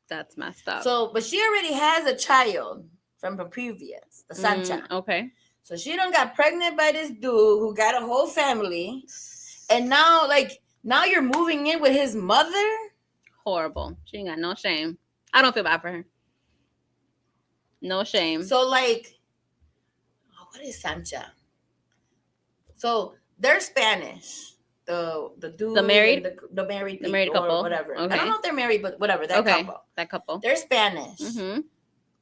[SPEAKER 2] That's messed up.
[SPEAKER 1] So, but she already has a child from the previous, the Sancha.
[SPEAKER 2] Okay.
[SPEAKER 1] So she done got pregnant by this dude who got a whole family, and now you're moving in with his mother.
[SPEAKER 2] Horrible. She ain't got no shame. I don't feel bad for her. No shame.
[SPEAKER 1] So what is Sancha? So they're Spanish. The dude,
[SPEAKER 2] the married,
[SPEAKER 1] the married
[SPEAKER 2] couple,
[SPEAKER 1] whatever.
[SPEAKER 2] Okay.
[SPEAKER 1] I don't know if they're married, but whatever. That couple. They're Spanish.
[SPEAKER 2] Mm-hmm.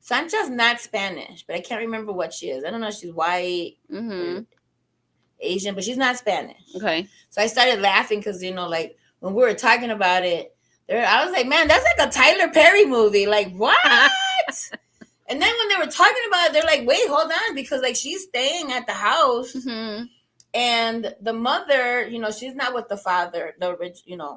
[SPEAKER 1] Sancha's not Spanish, but I can't remember what she is. I don't know if she's white, Asian, but she's not Spanish.
[SPEAKER 2] Okay.
[SPEAKER 1] So I started laughing because when we were talking about it, I was like, man, that's like a Tyler Perry movie. Like, what? And then when they were talking about it, they're like, wait, hold on, because she's staying at the house.
[SPEAKER 2] Mm-hmm.
[SPEAKER 1] And the mother, she's not with the father,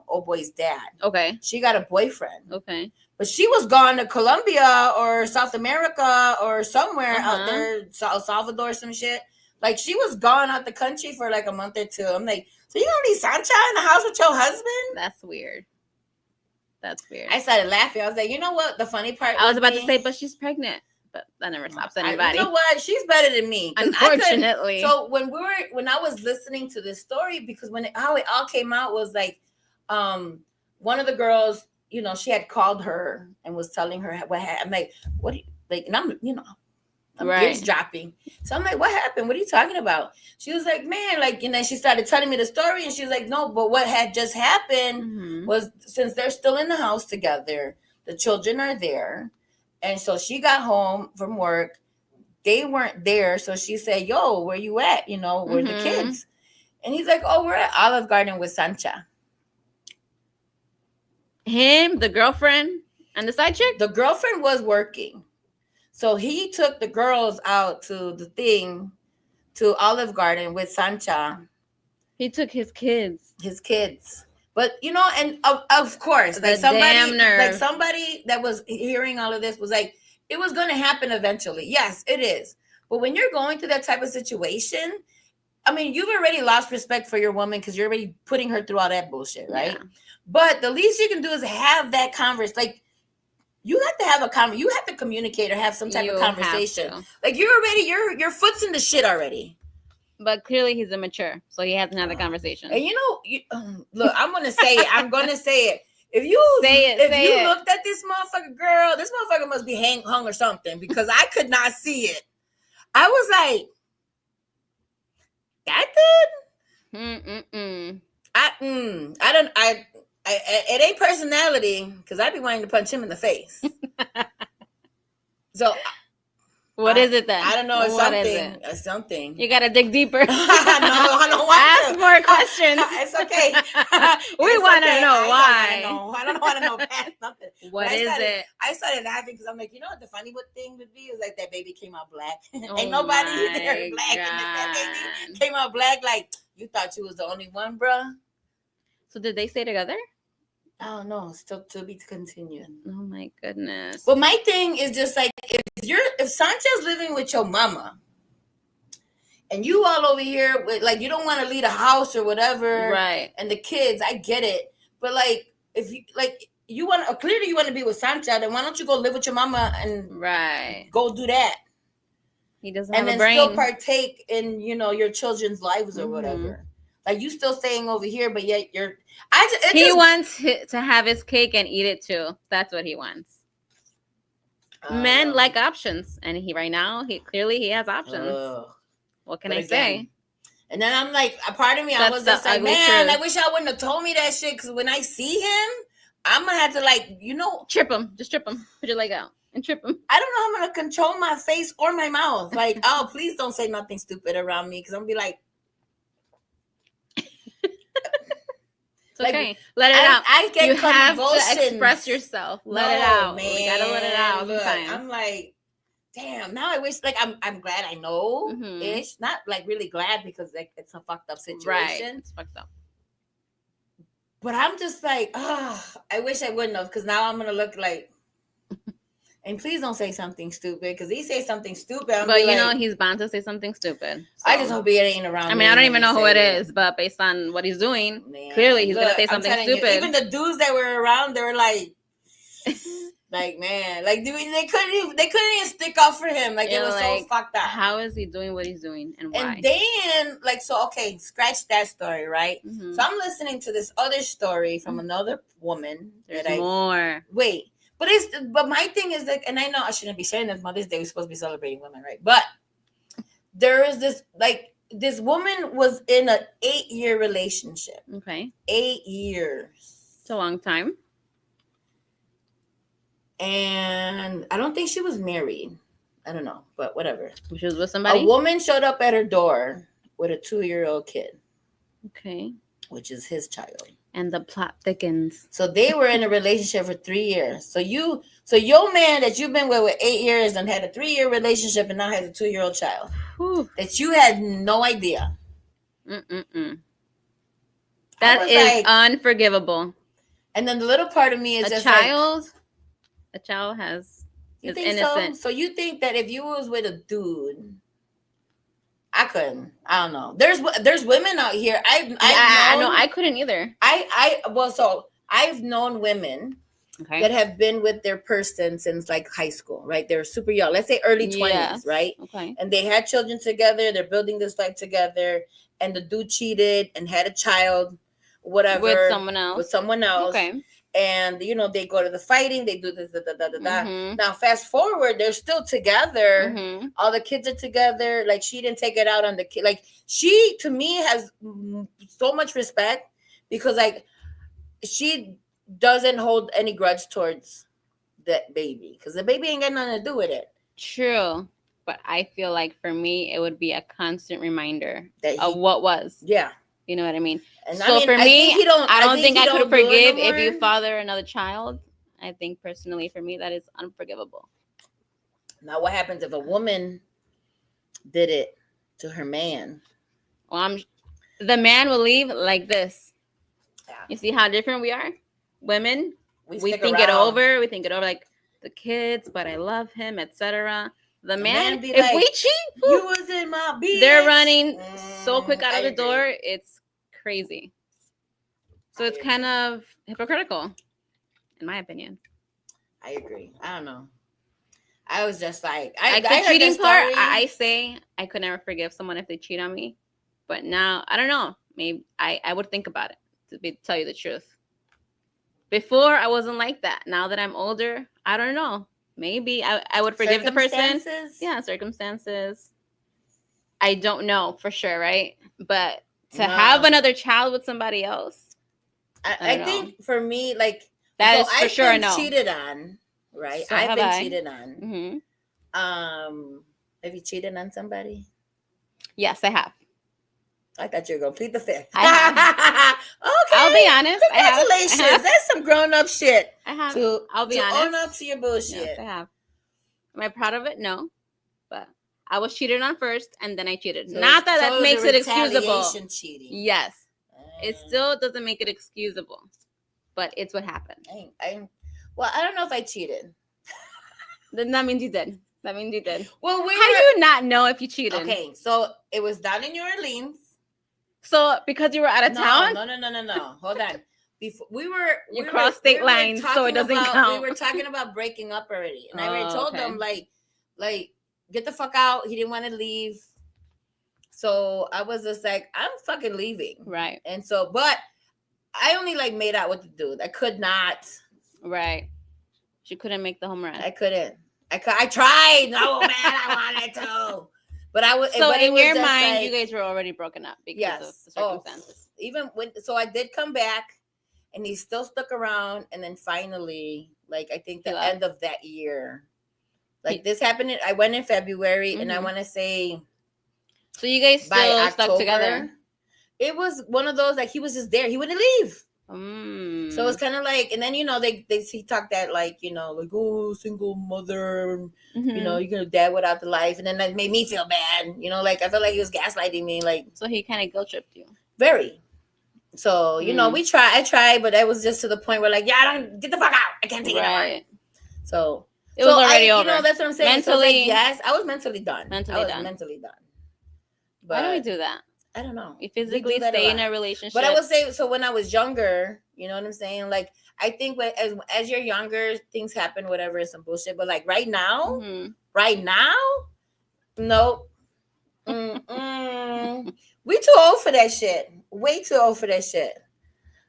[SPEAKER 1] old boy's dad.
[SPEAKER 2] Okay.
[SPEAKER 1] She got a boyfriend.
[SPEAKER 2] Okay.
[SPEAKER 1] But she was gone to Colombia or South America or somewhere out there, El Salvador, some shit. Like, she was gone out the country for like a month or two. I'm like, so you gonna leave Sancha in the house with your husband?
[SPEAKER 2] That's weird. That's weird.
[SPEAKER 1] I started laughing. I was like, you know what? The funny part.
[SPEAKER 2] I was about to say, but she's pregnant. But that never stops anybody.
[SPEAKER 1] You know what? She's better than me.
[SPEAKER 2] Unfortunately.
[SPEAKER 1] So when I was listening to this story, because how it all came out was like, one of the girls, she had called her and was telling her what happened. I'm like, what? And I'm eavesdropping. So I'm like, what happened? What are you talking about? She was like, man, and then she started telling me the story, and she was like, no, but what had just happened was, since they're still in the house together, the children are there. And so she got home from work. They weren't there. So she said, yo, where you at? Where the kids? And he's like, oh, we're at Olive Garden with Sancha.
[SPEAKER 2] Him, the girlfriend, and the side chick?
[SPEAKER 1] The girlfriend was working. So he took the girls out to Olive Garden with Sancha.
[SPEAKER 2] He took his kids.
[SPEAKER 1] But and of course, somebody that was hearing all of this was like, it was going to happen eventually. Yes, it is. But when you're going through that type of situation, I mean, you've already lost respect for your woman because you're already putting her through all that bullshit, right? Yeah. But the least you can do is have that conversation. Like, you have to have you have to communicate or have some type of conversation. Like, you're already your foot's in the shit already.
[SPEAKER 2] But clearly he's immature, so he hasn't had the conversation.
[SPEAKER 1] And look, I'm gonna say it. I'm gonna say it. If you looked at this motherfucker, girl, this motherfucker must be hung or something, because I could not see it. I was like, that dude? It ain't personality, because I'd be wanting to punch him in the face. So.
[SPEAKER 2] What is it then?
[SPEAKER 1] I don't know. It's something. It's something.
[SPEAKER 2] You gotta dig deeper.
[SPEAKER 1] No, I don't want
[SPEAKER 2] to. Ask more questions.
[SPEAKER 1] It's okay.
[SPEAKER 2] We want to know why.
[SPEAKER 1] I don't want to know past nothing.
[SPEAKER 2] What is it?
[SPEAKER 1] I started laughing because I'm like, what the funny thing would be is like that baby came out black. Ain't nobody there black, and that baby came out black. Like, you thought you was the only one, bruh?
[SPEAKER 2] So did they stay together?
[SPEAKER 1] I don't know. Still to be continued.
[SPEAKER 2] Oh my goodness.
[SPEAKER 1] But my thing is just like if Sancha's living with your mama, and you all over here with like you don't want to leave a house or whatever,
[SPEAKER 2] Right.
[SPEAKER 1] and the kids, I get it. But like if you like you want clearly you want to be with Sancha, then why don't you go live with your mama and
[SPEAKER 2] Right.
[SPEAKER 1] go do that?
[SPEAKER 2] He doesn't
[SPEAKER 1] And
[SPEAKER 2] have a
[SPEAKER 1] then still
[SPEAKER 2] brain.
[SPEAKER 1] partake in your children's lives or whatever. Like you still staying over here, but yet you're.
[SPEAKER 2] He wants to have his cake and eat it too. That's what he wants. Men like options, and he clearly has options. What can I say?
[SPEAKER 1] And then I'm like, a part of me, I was just like, man, I wish I wouldn't have told me that shit. Because when I see him, I'm gonna have to like,
[SPEAKER 2] trip him. Just trip him. Put your leg out and trip him.
[SPEAKER 1] I don't know how I'm gonna control my face or my mouth. Like, oh, please don't say nothing stupid around me, because I'm gonna be like.
[SPEAKER 2] Okay, let it out.
[SPEAKER 1] I get
[SPEAKER 2] you have
[SPEAKER 1] convulsions.
[SPEAKER 2] to express yourself. Let it out. Man. We gotta let it out.
[SPEAKER 1] Look,
[SPEAKER 2] sometimes.
[SPEAKER 1] I'm like, damn. Now I wish, like, I'm glad I know ish. Not like really glad because like it's a fucked up situation.
[SPEAKER 2] Right. It's fucked up.
[SPEAKER 1] But I'm just like, I wish I wouldn't have, because now I'm gonna look like. And please don't say something stupid, because he say something stupid.
[SPEAKER 2] But you know he's bound to say something stupid.
[SPEAKER 1] So. I just hope he ain't around.
[SPEAKER 2] I mean, I don't even know who it is, but based on what he's doing, clearly he's gonna say something stupid.
[SPEAKER 1] You, even the dudes that were around, they were like, man, like they couldn't even stick up for him. Like it was like, so fucked up.
[SPEAKER 2] How is he doing what he's doing, and why?
[SPEAKER 1] And then, like, so okay, scratch that story, right? Mm-hmm. So I'm listening to this other story from another woman.
[SPEAKER 2] There's more.
[SPEAKER 1] Wait. But my thing is like, and I know I shouldn't be sharing this. Mother's Day, we're supposed to be celebrating women, right? But there is this woman was in an 8-year relationship.
[SPEAKER 2] Okay.
[SPEAKER 1] 8 years.
[SPEAKER 2] It's a long time.
[SPEAKER 1] And I don't think she was married. I don't know, but whatever.
[SPEAKER 2] She was with somebody?
[SPEAKER 1] A woman showed up at her door with a 2-year-old kid.
[SPEAKER 2] Okay.
[SPEAKER 1] Which is his child.
[SPEAKER 2] And the plot thickens.
[SPEAKER 1] So they were in a relationship for 3 years. So your man that you've been with 8 years and had a 3-year relationship and now has a 2-year-old child. Whew. That you had no idea.
[SPEAKER 2] That is like, unforgivable.
[SPEAKER 1] And then the little part of me is
[SPEAKER 2] a child has
[SPEAKER 1] is innocent. So you think that if you was with a dude, I couldn't. I don't know. There's women out here.
[SPEAKER 2] I couldn't either.
[SPEAKER 1] So I've known women that have been with their person since like high school, right? They're super young. Let's say early 20s, right?
[SPEAKER 2] Okay.
[SPEAKER 1] And they had children together. They're building this life together. And the dude cheated and had a child, whatever.
[SPEAKER 2] With someone else.
[SPEAKER 1] Okay. And they go to the fighting, they do this, Mm-hmm. Now fast forward, they're still together. Mm-hmm. All the kids are together. Like she didn't take it out on the kid. Like she, to me, has so much respect because like she doesn't hold any grudge towards that baby because the baby ain't got nothing to do with it.
[SPEAKER 2] True, but I feel like for me, it would be a constant reminder of what was.
[SPEAKER 1] Yeah.
[SPEAKER 2] You know what I mean?
[SPEAKER 1] And
[SPEAKER 2] so for me, I don't think I could forgive if you father another child. I think personally for me, that is unforgivable.
[SPEAKER 1] Now, what happens if a woman did it to her man?
[SPEAKER 2] Well, the man will leave like this.
[SPEAKER 1] Yeah.
[SPEAKER 2] You see how different we are? Women, we think it over. We think it over like the kids, but I love him, etc. The man if like, we cheat,
[SPEAKER 1] you was in my bitch.
[SPEAKER 2] They're running so quick out of the door. It's crazy. So it's kind of hypocritical, in my opinion.
[SPEAKER 1] I agree. I don't know. I was just like,
[SPEAKER 2] the cheating part. I say I could never forgive someone if they cheat on me, but now I don't know. Maybe I would think about it to tell you the truth. Before I wasn't like that. Now that I'm older, I don't know. Maybe I would forgive the person. Yeah, circumstances. I don't know for sure, right? But to have another child with somebody else,
[SPEAKER 1] I think for me, like
[SPEAKER 2] that is for sure.
[SPEAKER 1] I've been cheated on, right?
[SPEAKER 2] So
[SPEAKER 1] I've been cheated on.
[SPEAKER 2] Mm-hmm.
[SPEAKER 1] Have you cheated on somebody?
[SPEAKER 2] Yes, I
[SPEAKER 1] thought you were gonna plead the fifth.
[SPEAKER 2] I have.
[SPEAKER 1] Okay,
[SPEAKER 2] I'll be honest.
[SPEAKER 1] Congratulations.
[SPEAKER 2] I have.
[SPEAKER 1] That's some grown up shit.
[SPEAKER 2] I have.
[SPEAKER 1] I'll be honest. Own up to your bullshit.
[SPEAKER 2] Yes, I have. Am I proud of it? No, but I was cheated on first, and then I cheated. So not that makes it excusable.
[SPEAKER 1] Cheating.
[SPEAKER 2] Yes, It still doesn't make it excusable, but it's what happened.
[SPEAKER 1] Well, I don't know if I cheated.
[SPEAKER 2] Then that means you did. That means you did.
[SPEAKER 1] Well,
[SPEAKER 2] How do you not know if you cheated?
[SPEAKER 1] Okay, so it was down in New Orleans.
[SPEAKER 2] So because you were out of town?
[SPEAKER 1] No. Hold on. Before we
[SPEAKER 2] crossed state lines, so it doesn't count.
[SPEAKER 1] We were talking about breaking up already, and I already told them like, get the fuck out. He didn't want to leave, so I was just like, I'm fucking leaving,
[SPEAKER 2] right?
[SPEAKER 1] And so, but I only like made out with the dude. I could not.
[SPEAKER 2] Right. She couldn't make the home run.
[SPEAKER 1] I couldn't. I tried. No, man, I wanted to. But I was.
[SPEAKER 2] So
[SPEAKER 1] but
[SPEAKER 2] in your mind, like, you guys were already broken up because of the circumstances.
[SPEAKER 1] So I did come back, and he still stuck around. And then finally, like I think the end of that year, like this happened. I went in February, and I want to say.
[SPEAKER 2] So you guys still stuck together?
[SPEAKER 1] It was one of those like he was just there. He wouldn't leave. So it's kind of like, and then he talked that like oh, single mother, you're gonna dad without the life, and then that made me feel bad. Like I felt like he was gaslighting me. Like
[SPEAKER 2] so he kind of guilt tripped you.
[SPEAKER 1] Very. So I tried, but it was just to the point where like I don't get the fuck out. I can't take it anymore. So
[SPEAKER 2] it was already over.
[SPEAKER 1] That's what I'm saying.
[SPEAKER 2] Mentally,
[SPEAKER 1] so like, yes, I was mentally done. Mentally done. But
[SPEAKER 2] why do we do that?
[SPEAKER 1] I don't know.
[SPEAKER 2] You physically stay in a relationship.
[SPEAKER 1] But I would say, so when I was younger, you know what I'm saying? Like, I think as you're younger, things happen, whatever, some bullshit. But like right now, nope. We too old for that shit. Way too old for that shit.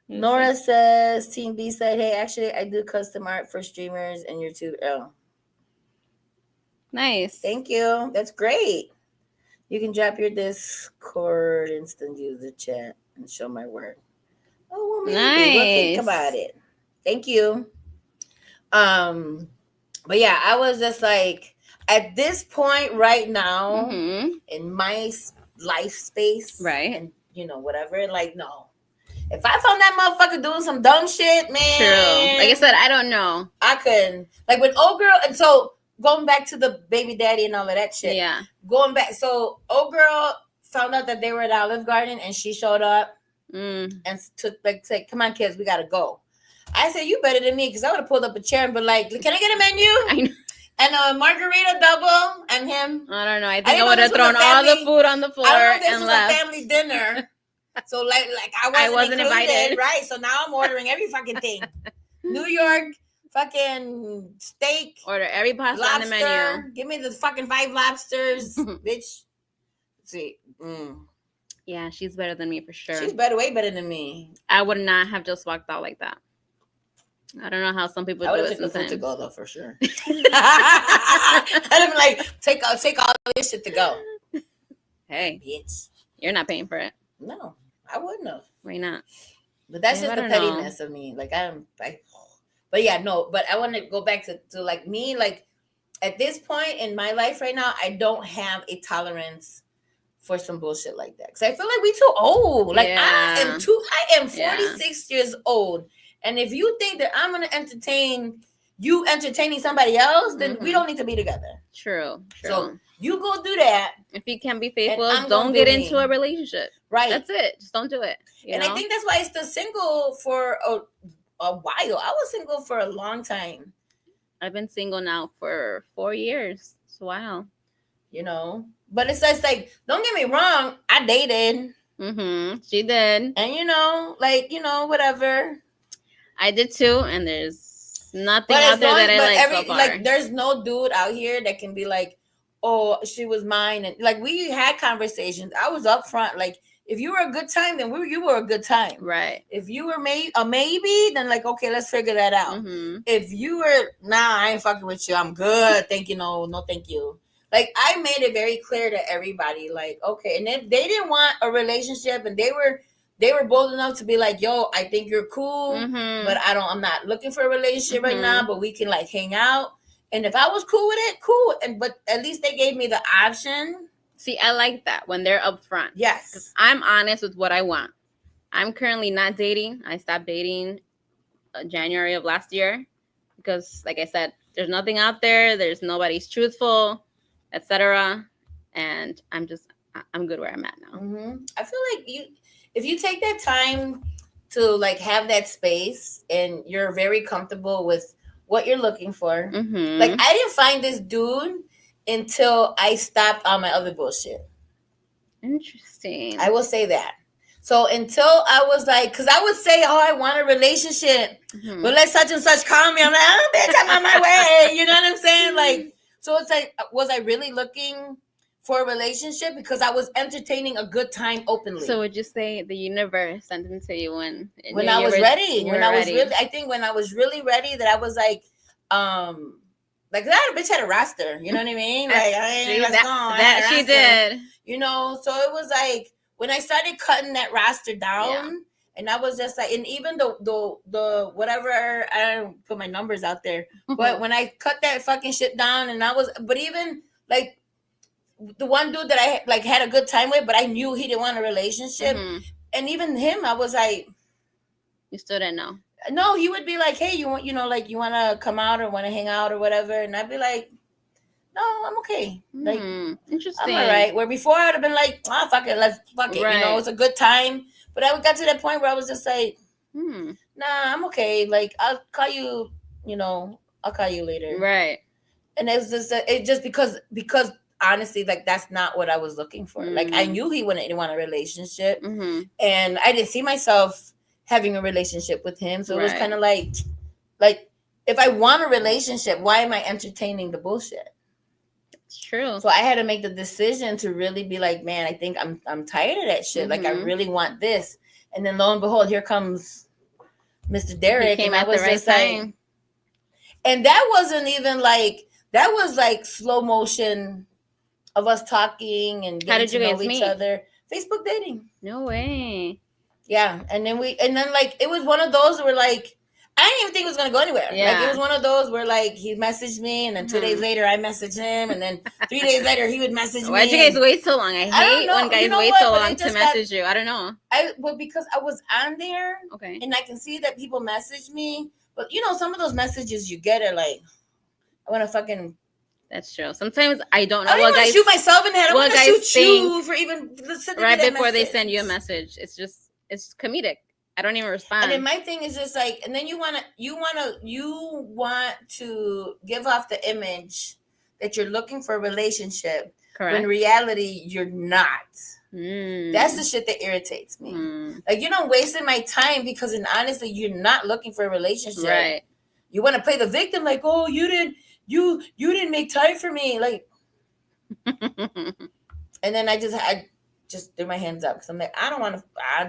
[SPEAKER 1] Nora says, Team B said, hey, actually, I do custom art for streamers and YouTube. Oh.
[SPEAKER 2] Nice.
[SPEAKER 1] Thank you. That's great. You can drop your Discord instant user chat and show my work. Oh, well, maybe we'll think about it. Thank you. But yeah, I was just like, at this point right now in my life space,
[SPEAKER 2] right?
[SPEAKER 1] And whatever, like, no. If I found that motherfucker doing some dumb shit, man.
[SPEAKER 2] True. Like I said, I don't know.
[SPEAKER 1] I couldn't. Like with old girl, and so. Going back to the baby daddy and all of that shit.
[SPEAKER 2] Yeah.
[SPEAKER 1] Going back. So, old girl found out that they were at Olive Garden and she showed up and took, like, said, come on, kids, we got to go. I said, you better than me because I would have pulled up a chair and been like, can I get a menu?
[SPEAKER 2] I know.
[SPEAKER 1] And a margarita double and him.
[SPEAKER 2] I don't know. I think I would have thrown all the food on the floor and left.
[SPEAKER 1] A family dinner. So, like I wasn't invited. Right. So now I'm ordering every fucking thing. New York. Fucking steak.
[SPEAKER 2] Order every pasta on the menu.
[SPEAKER 1] Give me the fucking 5 lobsters, bitch. See.
[SPEAKER 2] Yeah, she's better than me for sure.
[SPEAKER 1] She's way better than me.
[SPEAKER 2] I would not have just walked out like that. I don't know how some people do it sometimes.
[SPEAKER 1] To go though, for sure. I'd have been like, take all this shit to go.
[SPEAKER 2] Hey,
[SPEAKER 1] bitch,
[SPEAKER 2] you're not paying for it.
[SPEAKER 1] No, I wouldn't have.
[SPEAKER 2] Why not?
[SPEAKER 1] But that's just the pettiness of me. Like but yeah, no. But I want to go back to like me. Like at this point in my life right now, I don't have a tolerance for some bullshit like that because I feel like we too old. Like I am 46 years old, and if you think that I'm gonna entertain you entertaining somebody else, then we don't need to be together.
[SPEAKER 2] True.
[SPEAKER 1] So you go do that.
[SPEAKER 2] If you can't be faithful, don't get into a relationship.
[SPEAKER 1] Right.
[SPEAKER 2] That's it. Just don't do it.
[SPEAKER 1] I think that's why I'm still single for a while. I was single for a long time.
[SPEAKER 2] I've been single now for 4 years. It's a while.
[SPEAKER 1] But it's just like, don't get me wrong, I dated.
[SPEAKER 2] She did.
[SPEAKER 1] And whatever.
[SPEAKER 2] I did too, and there's nothing out there that I like so far.
[SPEAKER 1] Like there's no dude out here that can be like, oh, she was mine. And like we had conversations. I was upfront, like, if you were a good time, then you were a good time.
[SPEAKER 2] Right.
[SPEAKER 1] If you were a maybe, then like, okay, let's figure that out. If you were, I ain't fucking with you. I'm good. Thank you. No, thank you. Like, I made it very clear to everybody, like, okay. And if they didn't want a relationship and they were bold enough to be like, yo, I think you're cool, but I'm not looking for a relationship right now, but we can like hang out. And if I was cool with it, cool. But at least they gave me the option.
[SPEAKER 2] See, I like that when they're upfront.
[SPEAKER 1] Yes.
[SPEAKER 2] 'Cause I'm honest with what I want. I'm currently not dating. I stopped dating January of last year because, like I said, there's nothing out there. There's nobody's truthful, etc. And I'm good where I'm at now.
[SPEAKER 1] I feel like if you take that time to like have that space and you're very comfortable with what you're looking for, like I didn't find this dude until I stopped on my other bullshit.
[SPEAKER 2] Interesting.
[SPEAKER 1] I will say that. So until I was like, because I would say, oh, I want a relationship, but let such and such call me. I'm like, oh, bitch, I'm on my way. You know what I'm saying? Like, so it's like, was I really looking for a relationship? Because I was entertaining a good time openly.
[SPEAKER 2] So would you say the universe sent it to you
[SPEAKER 1] when I was ready? When I was really, I think when I was really ready, that I was like that bitch had a roster. You know what I mean? Like,
[SPEAKER 2] that she did.
[SPEAKER 1] You know, so it was like when I started cutting that roster down, and I was just like, and even the whatever, I don't put my numbers out there, but when I cut that fucking shit down, and I was, but even like the one dude that I like had a good time with, but I knew he didn't want a relationship, and even him, I was like,
[SPEAKER 2] you still didn't know.
[SPEAKER 1] No, he would be like, hey, you want, like, you want to come out or want to hang out or whatever, and I'd be like, no, I'm okay. Like,
[SPEAKER 2] interesting.
[SPEAKER 1] I'm all right. Where before I would have been like, oh, fuck it, fuck it. Right. You know, it's a good time. But I got to that point where I was just like, nah, I'm okay. Like, I'll call you, I'll call you later.
[SPEAKER 2] Right.
[SPEAKER 1] And it's just because honestly, like, that's not what I was looking for. Like, I knew he wouldn't want a relationship, and I didn't see myself having a relationship with him. So it was kind of like, if I want a relationship, why am I entertaining the bullshit?
[SPEAKER 2] It's true.
[SPEAKER 1] So I had to make the decision to really be like, man, I think I'm tired of that shit. Like, I really want this. And then lo and behold, here comes Mr. Derek.
[SPEAKER 2] He came at the right time.
[SPEAKER 1] And that wasn't even like, that was like slow motion of us talking and getting to know each other. Facebook dating.
[SPEAKER 2] No way.
[SPEAKER 1] Yeah. And then like, it was one of those where like, I didn't even think it was going to go anywhere. Yeah. Like, it was one of those where like, he messaged me, and then 2 days later I messaged him, and then 3 days later he would message me.
[SPEAKER 2] Why'd you guys wait so long? I hate when guys wait so long to message you. I don't know.
[SPEAKER 1] Well, because I was on there. Okay. And I can see that people message me. But, some of those messages you get are like, I want to fucking...
[SPEAKER 2] That's true. Sometimes I don't know
[SPEAKER 1] what guys... I want to shoot myself in the head. I want to shoot you for even listening
[SPEAKER 2] right before they send you a message. It's comedic. I don't even respond.
[SPEAKER 1] And then my thing is just like, and then you want to give off the image that you're looking for a relationship. Correct. When in reality, you're not. That's the shit that irritates me. Like, you're not wasting my time because, honestly, you're not looking for a relationship. Right. You want to play the victim, like, oh, you didn't make time for me, like. And then I just threw my hands up because I'm like, I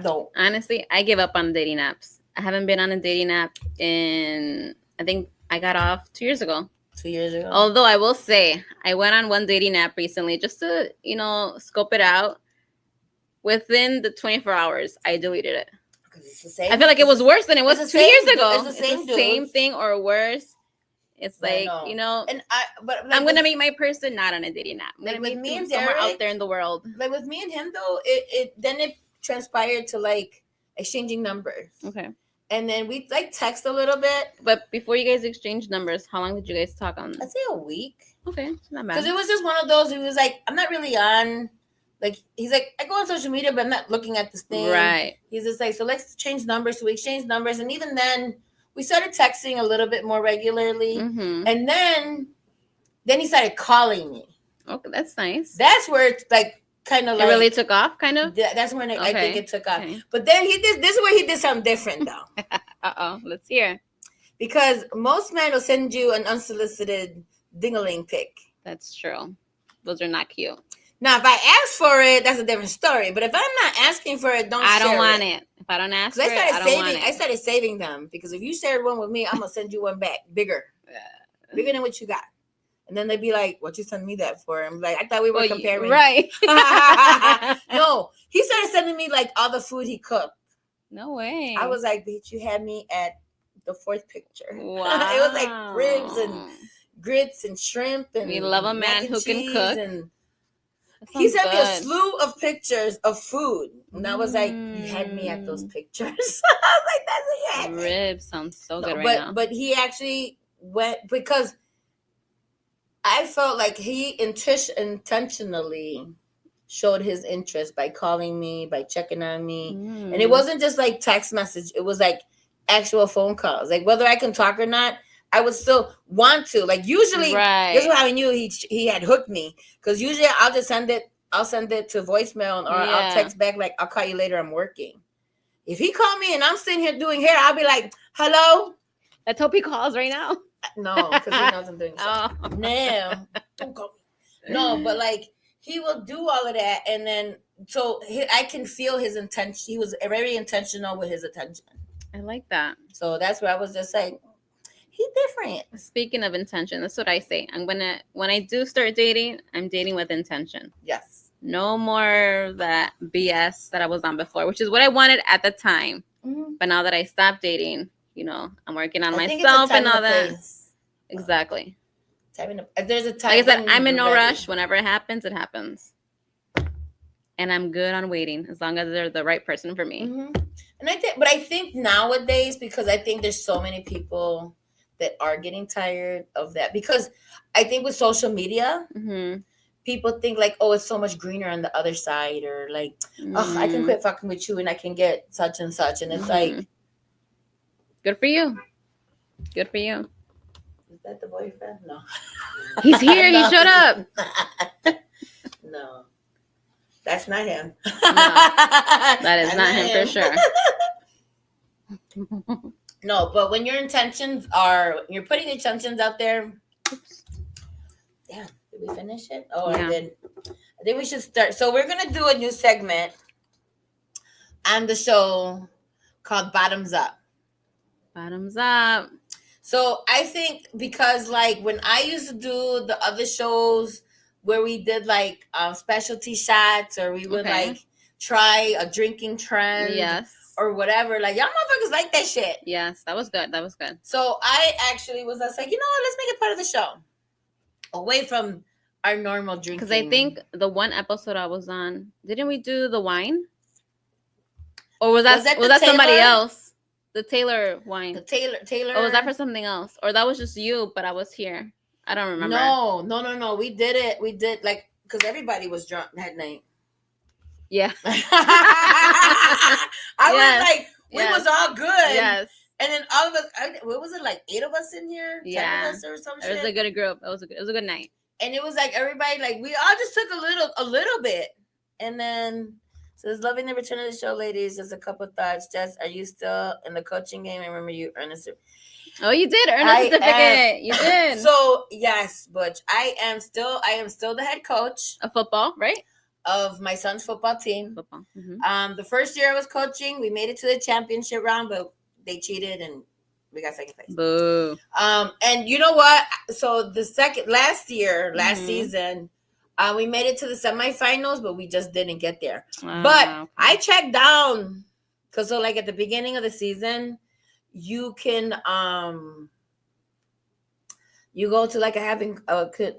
[SPEAKER 1] don't.
[SPEAKER 2] Honestly, I give up on dating apps. I haven't been on a dating app I think I got off 2 years ago.
[SPEAKER 1] 2 years ago.
[SPEAKER 2] Although I will say, I went on one dating app recently just to, scope it out. Within the 24 hours, I deleted it. It's the same. I feel like it was worse than it was 2 years ago. It's the same thing or worse. It's like, and I'm going to meet my person not on a dating app. I'm going to meet me and somewhere out there in the world.
[SPEAKER 1] Like, with me and him, though, it transpired to, like, exchanging numbers. Okay. And then we, like, text a little bit.
[SPEAKER 2] But before you guys exchanged numbers, how long did you guys talk on?
[SPEAKER 1] I'd say a week.
[SPEAKER 2] Okay, it's not bad.
[SPEAKER 1] Because it was just one of those, he was like, I'm not really on... Like, he's like, I go on social media, but I'm not looking at this thing. Right. He's just like, so let's change numbers. So we exchanged numbers. And even then... we started texting a little bit more regularly. And then he started calling me.
[SPEAKER 2] Okay, that's nice.
[SPEAKER 1] That's where it's like kind of like...
[SPEAKER 2] it really took off, kind of?
[SPEAKER 1] That's when I think it took off. Okay. But then this is where he did something different, though.
[SPEAKER 2] Uh-oh, let's hear.
[SPEAKER 1] Because most men will send you an unsolicited ding-a-ling pic.
[SPEAKER 2] That's true. Those are not cute.
[SPEAKER 1] Now, if I ask for it, that's a different story. But if I'm not asking for it,
[SPEAKER 2] I don't want it. If I don't ask for it, I don't want it.
[SPEAKER 1] I started saving them because if you shared one with me, I'm going to send you one back. Bigger than what you got. And then they'd be like, what you send me that for? I'm like, I thought we were comparing.
[SPEAKER 2] Right.
[SPEAKER 1] No, he started sending me like all the food he cooked.
[SPEAKER 2] No way.
[SPEAKER 1] I was like, bitch, you had me at the fourth picture. Wow. It was like ribs and grits and shrimp. And
[SPEAKER 2] we love a man who can cook.
[SPEAKER 1] And he sent me a slew of pictures of food. And I was like, you had me at those pictures. I was like, that's what you had me.
[SPEAKER 2] Ribs sounds so good right now.
[SPEAKER 1] But he actually went, because I felt like he intentionally showed his interest by calling me, by checking on me. And it
[SPEAKER 2] Mm.
[SPEAKER 1] wasn't just like text message, it was like actual phone calls. Like whether I can talk or not, I would still want to. Like usually, this is
[SPEAKER 2] Right.
[SPEAKER 1] how I knew he had hooked me. Because usually I'll send it to voicemail, or I'll
[SPEAKER 2] Yeah.
[SPEAKER 1] text back like, I'll call you later, I'm working. If he called me and I'm sitting here doing hair, I'll be like, hello?
[SPEAKER 2] Let's hope he calls right now.
[SPEAKER 1] No, because he knows I'm doing so.
[SPEAKER 2] Oh.
[SPEAKER 1] No, don't call me. No, but like he will do all of that, and then I can feel his intention. He was very intentional with his attention.
[SPEAKER 2] I like that.
[SPEAKER 1] So that's where I was just like, he's different.
[SPEAKER 2] Speaking of intention, that's what I say. When I do start dating, I'm dating with intention.
[SPEAKER 1] Yes.
[SPEAKER 2] No more of that BS that I was on before, which is what I wanted at the time.
[SPEAKER 1] Mm-hmm.
[SPEAKER 2] But now that I stopped dating, I'm working on
[SPEAKER 1] I think
[SPEAKER 2] myself
[SPEAKER 1] it's a time
[SPEAKER 2] and all
[SPEAKER 1] and a
[SPEAKER 2] that.
[SPEAKER 1] place.
[SPEAKER 2] Exactly.
[SPEAKER 1] There's a time.
[SPEAKER 2] Like I said,
[SPEAKER 1] when
[SPEAKER 2] I'm in
[SPEAKER 1] you're
[SPEAKER 2] no
[SPEAKER 1] ready.
[SPEAKER 2] rush. Whenever it happens, it happens. And I'm good on waiting as long as they're the right person for me.
[SPEAKER 1] Mm-hmm. And I think nowadays, because I think there's so many people that are getting tired of that, because I think with social media,
[SPEAKER 2] Mm-hmm.
[SPEAKER 1] people think like, oh, it's so much greener on the other side, or like, oh, I can quit fucking with you and I can get such and such, and it's like,
[SPEAKER 2] good for you. Good for you.
[SPEAKER 1] Is that the boyfriend? No.
[SPEAKER 2] He's here.
[SPEAKER 1] No.
[SPEAKER 2] He showed up.
[SPEAKER 1] No. That's not him.
[SPEAKER 2] No, that is not him for sure.
[SPEAKER 1] No, but when you're putting intentions out there. Damn, did we finish it? Oh, yeah. I did. I think we should start. So we're gonna do a new segment on the show called Bottoms Up.
[SPEAKER 2] Bottoms up.
[SPEAKER 1] So I think because like when I used to do the other shows where we did like specialty shots, or we would like try a drinking trend,
[SPEAKER 2] yes,
[SPEAKER 1] or whatever, like y'all motherfuckers like that shit.
[SPEAKER 2] Yes, that was good. That was good.
[SPEAKER 1] So I actually was like, you know what? Let's make it part of the show, away from our normal drinking.
[SPEAKER 2] Because I think the one episode I was on, didn't we do the wine? Or was that somebody else? The Taylor wine.
[SPEAKER 1] The Taylor.
[SPEAKER 2] Or was that for something else? Or that was just you, but I was here. I don't remember.
[SPEAKER 1] No. We did it. We did like, because everybody was drunk that night.
[SPEAKER 2] Yeah.
[SPEAKER 1] I was like, we was all good.
[SPEAKER 2] Yes.
[SPEAKER 1] And then all of us, what was it, like 8 of us in here?
[SPEAKER 2] Yeah.
[SPEAKER 1] 10 of us or some shit?
[SPEAKER 2] It was a good group. It was a good night.
[SPEAKER 1] And it was like everybody, like we all just took a little bit. And then, so it's loving the return of the show, ladies. Just a couple thoughts. Jess, are you still in the coaching game? I remember you earned a certificate.
[SPEAKER 2] Oh, you did earn a certificate. You did.
[SPEAKER 1] So yes, Butch, I am still the head coach
[SPEAKER 2] of football, right?
[SPEAKER 1] Of my son's football team.
[SPEAKER 2] Football. Mm-hmm.
[SPEAKER 1] The first year I was coaching, we made it to the championship round, but they cheated and we got second place.
[SPEAKER 2] Boo.
[SPEAKER 1] And you know what? So last season, we made it to the semifinals, but we just didn't get there. But I checked down, because so like at the beginning of the season, you can you go to like having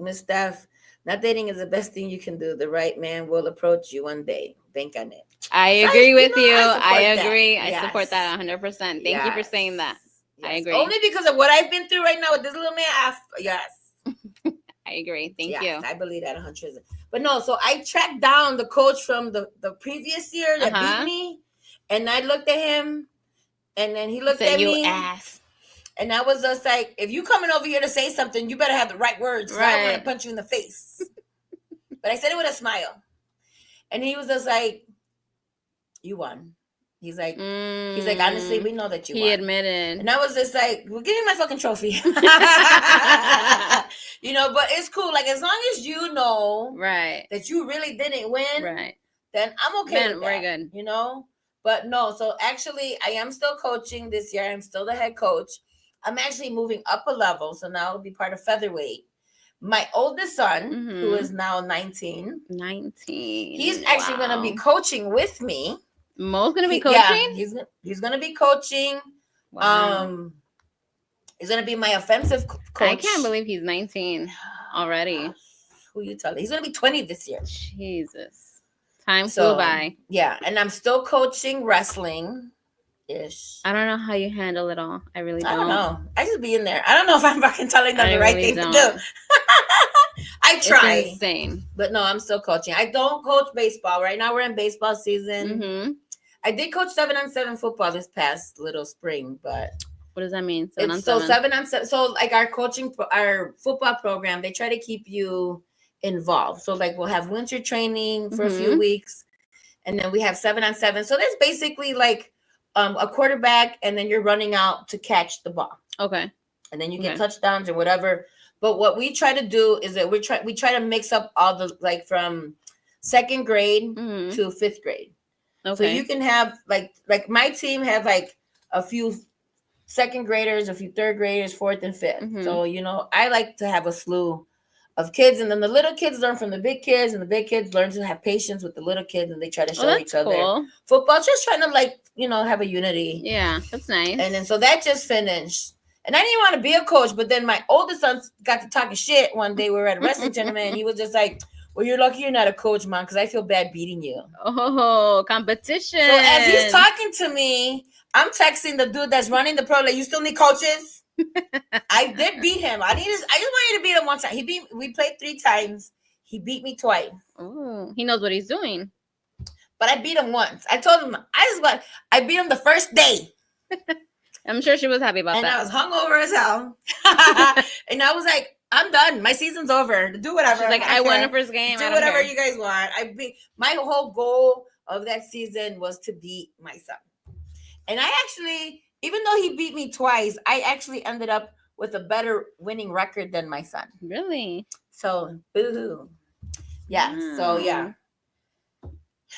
[SPEAKER 1] Miss Steph, not dating is the best thing you can do. The right man will approach you one day. Bank on it.
[SPEAKER 2] I agree with you.
[SPEAKER 1] I
[SPEAKER 2] agree.
[SPEAKER 1] That.
[SPEAKER 2] I support that 100%. Thank you for saying that.
[SPEAKER 1] Yes.
[SPEAKER 2] I agree.
[SPEAKER 1] Only because of what I've been through right now with this little man. Yes.
[SPEAKER 2] I agree. Thank you.
[SPEAKER 1] I believe that 100%. But no, so I tracked down the coach from the previous year that beat me, and I looked at him, and then he looked at me.
[SPEAKER 2] You ass.
[SPEAKER 1] And I was just like, if you coming over here to say something, you better have the right words. Right. I want to punch you in the face. But I said it with a smile. And he was just like, you won. He's like, honestly, we know that you won.
[SPEAKER 2] He admitted.
[SPEAKER 1] And I was just like, well, give me my fucking trophy. You know, but it's cool. Like, as long as you know that you really didn't win, then I'm okay with that. Very good. You know? But no, so actually, I am still coaching this year. I'm still the head coach. I'm actually moving up a level, so now I'll be part of featherweight. My oldest son, who is now 19. He's actually going to be coaching with me.
[SPEAKER 2] Mo's going to be coaching?
[SPEAKER 1] Yeah, he's going to be coaching. Wow. He's going to be my offensive coach.
[SPEAKER 2] I can't believe he's 19 already.
[SPEAKER 1] Who you telling? He's going to be 20 this year.
[SPEAKER 2] Jesus. Time flew by.
[SPEAKER 1] Yeah, and I'm still coaching wrestling. Ish.
[SPEAKER 2] I don't know how you handle it all. I really don't.
[SPEAKER 1] I don't know. I just be in there. I don't know if I'm fucking telling them the right thing to do. I try.
[SPEAKER 2] It's insane.
[SPEAKER 1] But no, I'm still coaching. I don't coach baseball. Right now we're in baseball season.
[SPEAKER 2] Mm-hmm.
[SPEAKER 1] I did coach 7-on-7 football this past little spring, but
[SPEAKER 2] what does that mean?
[SPEAKER 1] It's so 7-on-7. So like our football program, they try to keep you involved. So like we'll have winter training for a few weeks, and then we have 7-on-7. So that's basically like a quarterback, and then you're running out to catch the ball.
[SPEAKER 2] Okay.
[SPEAKER 1] And then you get touchdowns or whatever. But what we try to do is that we try to mix up all the like from second grade to fifth grade. Okay. So you can have like my team have like a few second graders, a few third graders, fourth and fifth. So I like to have a slew of kids, and then the little kids learn from the big kids, and the big kids learn to have patience with the little kids, and they try to show each other. Football's just trying to have a unity.
[SPEAKER 2] Yeah, that's nice.
[SPEAKER 1] And then so that just finished. And I didn't want to be a coach, but then my oldest son got to talking shit one day. We were at a wrestling tournament, and he was just like, well, you're lucky you're not a coach, Mom, because I feel bad beating you.
[SPEAKER 2] Oh, competition. So
[SPEAKER 1] as he's talking to me, I'm texting the dude that's running the pro, like, you still need coaches? I did beat him. I just wanted to beat him one time. We played 3 times. He beat me twice.
[SPEAKER 2] Oh, he knows what he's doing.
[SPEAKER 1] But I beat him once. I told him, I beat him the first day.
[SPEAKER 2] I'm sure she was happy about that.
[SPEAKER 1] And I was hungover as hell. And I was like, I'm done. My season's over. Do whatever.
[SPEAKER 2] She's like, I won the first game.
[SPEAKER 1] Do whatever you guys want. My whole goal of that season was to beat my son. And I actually, even though he beat me twice, I actually ended up with a better winning record than my son.
[SPEAKER 2] Really?
[SPEAKER 1] So, boo-hoo. Yeah. So, yeah.